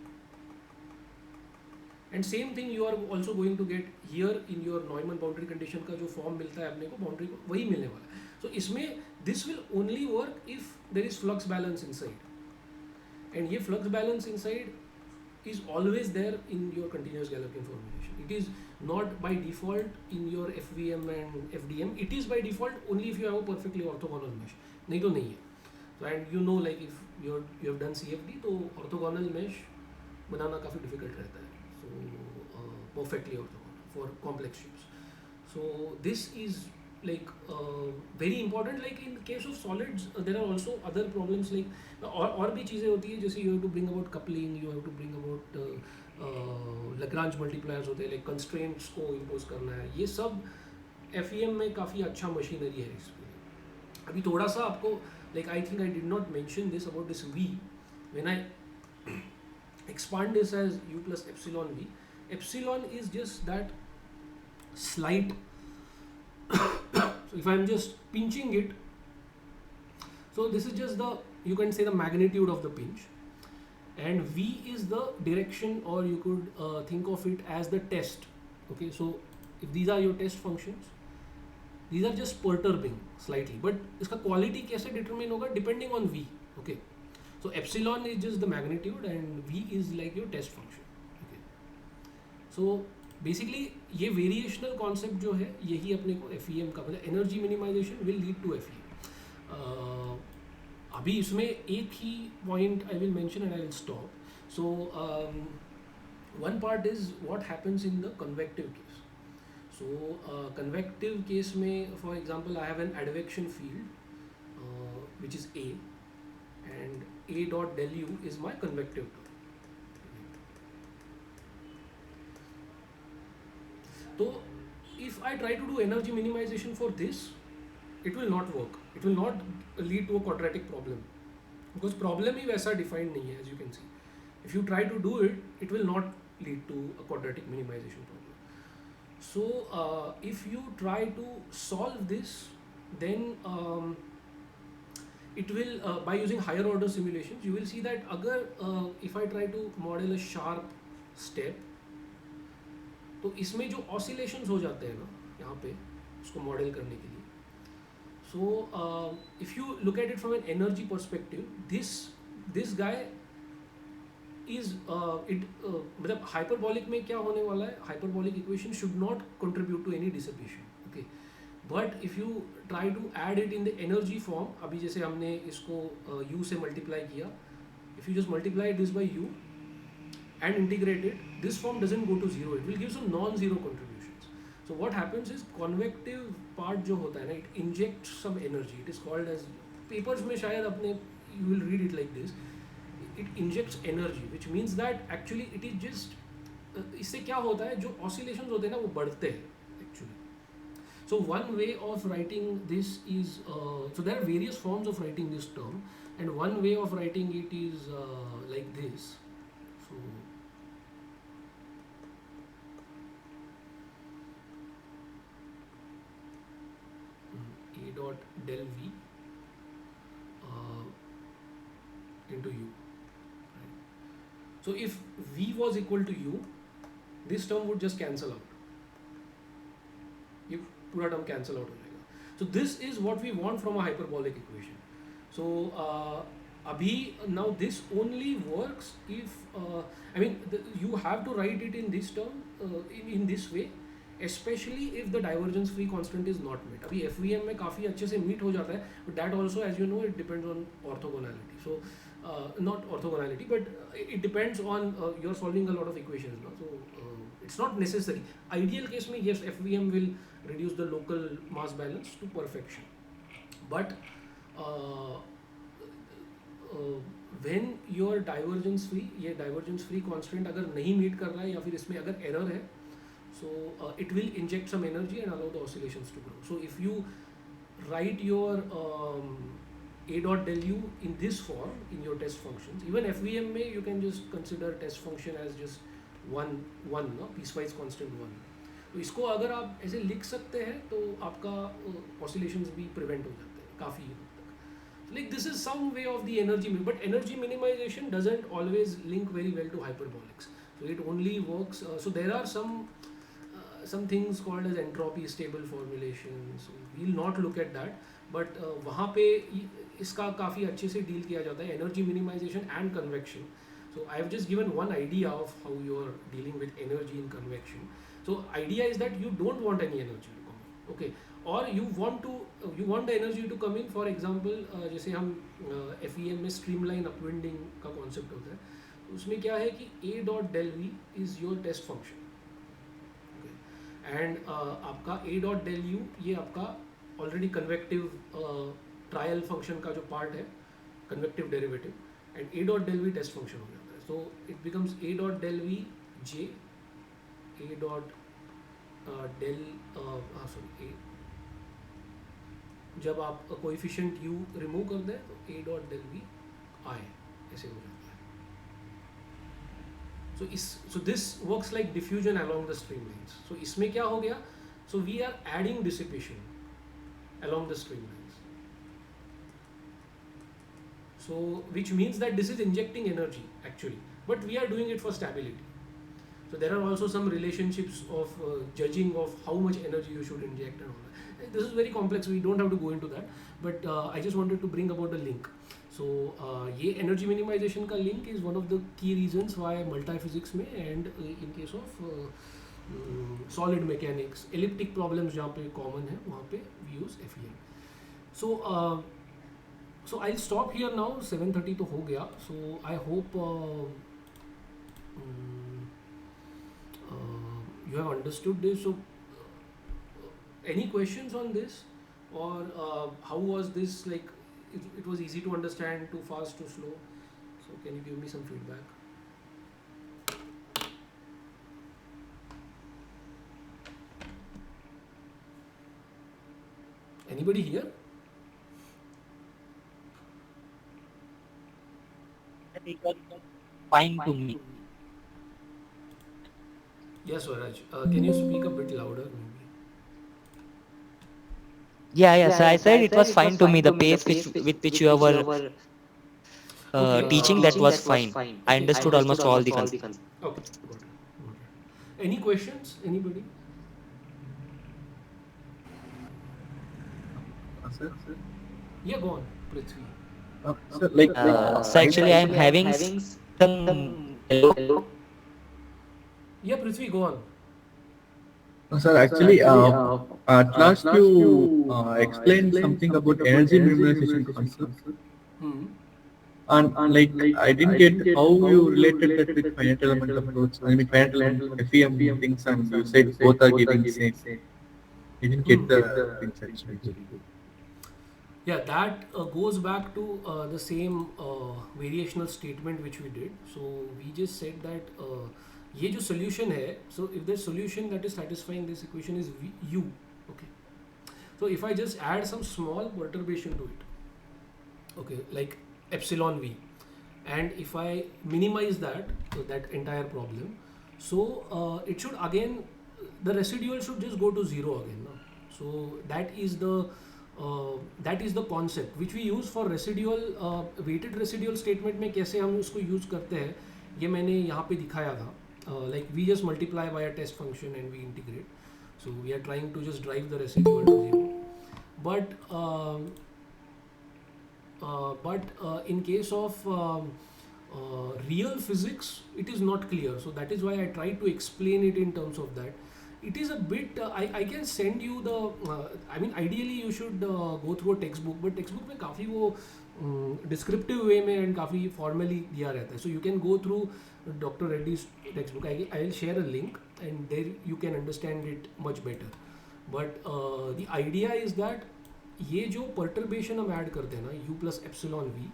And same thing you are also going to get here in your normal boundary condition का जो फॉर्म मिलता है अपने को बाउंड्री को वही मिलने वाला है. सो इसमें this will only work if there is flux balance inside, and ये flux balance inside is always there in your continuous Galopian formulation. It is not by default in your FVM and FDM. It is by default only if you have a perfectly orthogonal mesh. नहीं तो नहीं है. So and you know like if you have done CFD तो orthogonal mesh बनाना काफ़ी difficult रहता है. So perfectly orthogonal for complex shapes. So this is like very important. Like in case of solids there are also other problems like और भी चीज़ें होती है जैसे you have to bring about coupling, you have to bring about Lagrange multipliers होते हैं, like constraints को impose करना है. ये सब FEM में काफ़ी अच्छा मशीनरी है इसमें. अभी थोड़ा सा आपको like I think I did not mention this about this V when I expand this as U plus epsilon V. Epsilon is just that slight so if I am just pinching it, so this is just the, you can say the magnitude of the pinch, and V is the direction, or you could think of it as the test. Okay, so if these are your test functions, these are just perturbing slightly, but इसका quality कैसे determine होगा depending on V. Okay, so epsilon is just the magnitude and V is like your test function. Okay, so basically ये variational concept जो है यही अपने को FEM का मतलब energy minimization will lead to FEM. अभी इसमें एक ही point I will mention and I will stop. So one part is what happens in the convective case. So convective case में for example I have an advection field which is A and A dot del U is my convective term. So if I try to do energy minimization for this, it will not work. It will not lead to a quadratic problem because problem ही वैसा defined नहीं है, as you can see. If you try to do it, it will not lead to a quadratic minimization problem. So if you try to solve this, then it will by using higher order simulations, you will see that अगर if I try to model a sharp step, तो इसमें जो oscillations हो जाते हैं ना यहाँ पे उसको मॉडल करने के लिए. So if you look at it from an energy perspective, this guy is it मतलब हाइपरबॉलिक में क्या होने वाला है, hyperbolic equation should not contribute to any dissipation. Okay, but if you try to add it in the energy form, अभी जैसे हमने इसको U से मल्टीप्लाई किया, if you just multiply this by U and integrate it, this form doesn't go to zero, it will give some non-zero contributions. So what happens is convective part जो होता है ना, it injects some energy. It is called as, papers में शायद अपने you will read it like this, it injects energy, which means that actually it is just इससे क्या होता है, जो oscillations होते हैं ना वो बढ़ते हैं actually. So one way of writing this is so there are various forms of writing this term, and one way of writing it is like this. So A dot del V into U. Right? So if V was equal to U, this term would just cancel out. ये पूरा term cancel out हो जाएगा. So this is what we want from a hyperbolic equation. So abhi now this only works if I mean you have to write it in this term in this way, especially if the divergence free constant is not met. अभी FEM में काफ़ी अच्छे से meet हो जाता है, but that also, as you know, it depends on orthogonality. So not orthogonality, but it depends on you're solving a lot of equations, no? So it's not necessary. Ideal case में yes, FEM will reduce the local mass balance to perfection, but when your divergence free, ये divergence free constant अगर नहीं meet कर रहा है या फिर इसमें अगर error है, so it will inject some energy and allow the oscillations to grow. So if you write your A dot del U in this form in your test functions, even FVM में you can just consider test function as just one no, piecewise constant one. तो इसको अगर आप ऐसे लिख सकते हैं तो आपका oscillations भी prevent हो जाते हैं काफ़ी हद तक. Like this is some way of the energy, but energy minimization doesn't always link very well to hyperbolics. So it only works. So there are some things called as entropy stable formulation. So we'll not look at that, but वहाँ पे इसका काफ़ी अच्छे से deal किया जाता है, energy minimization and convection. So I've just given one idea of how you're dealing with energy in convection. So idea is that you don't want any energy to come in, okay, or you want the energy to come in. For example, जैसे हम FEM में streamline upwinding का concept होता है, तो उसमें क्या है कि A dot del V is your test function, and आपका A डॉट डेल यू ये आपका ऑलरेडी कन्वेक्टिव ट्रायल फंक्शन का जो पार्ट है, convective derivative, and A dot del v test function हो जाता है. So it becomes A dot del v j A dot del sorry A, जब आप कोएफिशिएंट U रिमूव कर दें तो A dot del v I ऐसे हो जाता है. So this works like diffusion along the streamlines. So इसमें क्या हो गया? So we are adding dissipation along the streamlines. So which means that this is injecting energy actually, but we are doing it for stability. So there are also some relationships of judging of how much energy you should inject and all that. This is very complex. We don't have to go into that, but I just wanted to bring about the link. So ये energy minimization का link is one of the key reasons why multi-physics में and in case of solid mechanics, elliptic problems जहाँ पे common है वहाँ पे we use FEM. So I'll stop here now. 7:30 तो हो गया. So I hope you have understood this. So any questions on this, or how was this, like it was easy to understand, too fast, too slow? So can you give me some feedback? Anybody here?
Fine to me.
Yes, Swaraj. Can you speak a bit louder, maybe?
Yeah. So I said it was fine to me. The pace with which you were
Okay.
teaching, that was fine. I
Okay.
understood almost all the concepts.
Okay. Got it. Any questions? Anybody?
Sir,
Yeah, go on, Prithvi.
sir,
So actually, I am having some. Hello?
Yeah, Prithvi, go on.
sir, actually, at last you explained something about energy memorization concept,
Hmm.
and I didn't get how you related that with finite element approach. I mean, finite element FEM things, and you said both are giving same. I didn't get the things actually.
Yeah, that goes back to the same variational statement which we did. So we just said that ये जो solution है, so if the solution that is satisfying this equation is U, okay. So if I just add some small perturbation to it, okay, like epsilon V, and if I minimize that, so that entire problem, so it should again, the residual should just go to zero again, no? So that is the concept which we use for residual weighted residual statement में कैसे हम उसको use करते हैं, ये मैंने यहाँ पे दिखाया था. Like we just multiply by a test function and we integrate. So we are trying to just drive the residual to zero. But in case of real physics, it is not clear. So that is why I try to explain it in terms of that. It is a bit, I can send you the, I mean ideally you should go through a textbook, but textbook में काफ़ी वो descriptive way में and काफ़ी formally दिया रहता है. So you can go through Dr. Reddy's textbook. I will share a link and there you can understand it much better. But the idea is that ये जो perturbation हम add करते हैं ना, u plus epsilon v,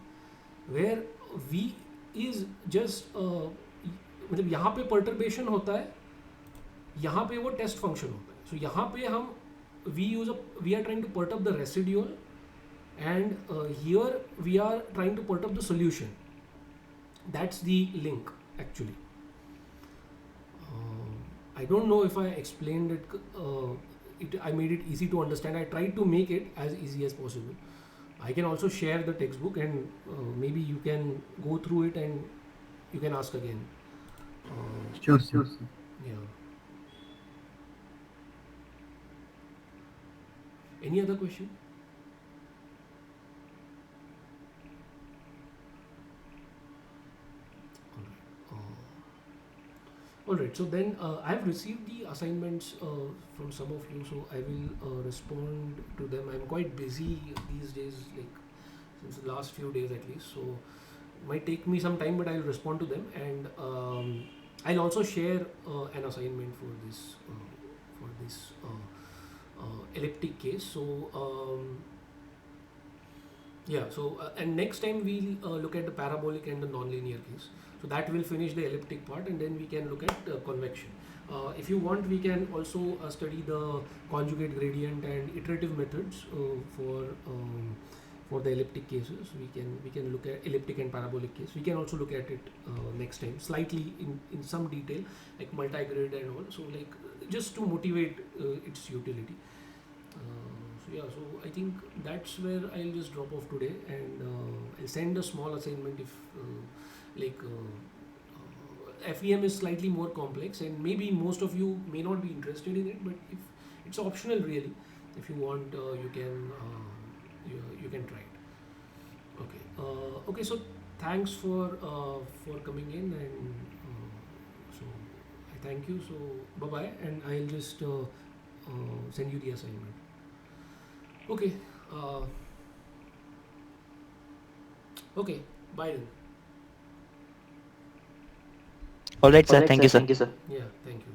where v is just मतलब यहाँ पे perturbation होता है, यहाँ पे वो टेस्ट फंक्शन होता है. सो यहाँ पे हम we are trying to perturb the residual, and here we are trying to perturb the solution. That's the link actually. I don't know if I explained it, I made it easy to understand. I tried to make it as easy as possible. I can also share the textbook and maybe you can go through it and you can ask again. Uh,
Sure, sir.
yeah. Any other question? All right. All right. So then I have received the assignments from some of you, so I will respond to them. I'm quite busy these days, like since the last few days at least. So might take me some time, but I'll respond to them, and I'll also share an assignment for this elliptic case. So yeah, so and next time we'll look at the parabolic and the nonlinear case. So that will finish the elliptic part, and then we can look at convection. If you want, we can also study the conjugate gradient and iterative methods for the elliptic cases. We can look at elliptic and parabolic case. We can also look at it next time, slightly in some detail, like multigrid and all. So like just to motivate its utility. So yeah, so I think that's where I'll just drop off today, and I'll send a small assignment if like FEM is slightly more complex, and maybe most of you may not be interested in it, but if it's optional really, if you want, you can try it. Okay. Okay. So thanks for coming in, and so I thank you. So bye bye, and I'll just send you the assignment. Okay. Uh, okay. Bye then.
All right, sir. Thank you, sir.
Yeah. Thank you.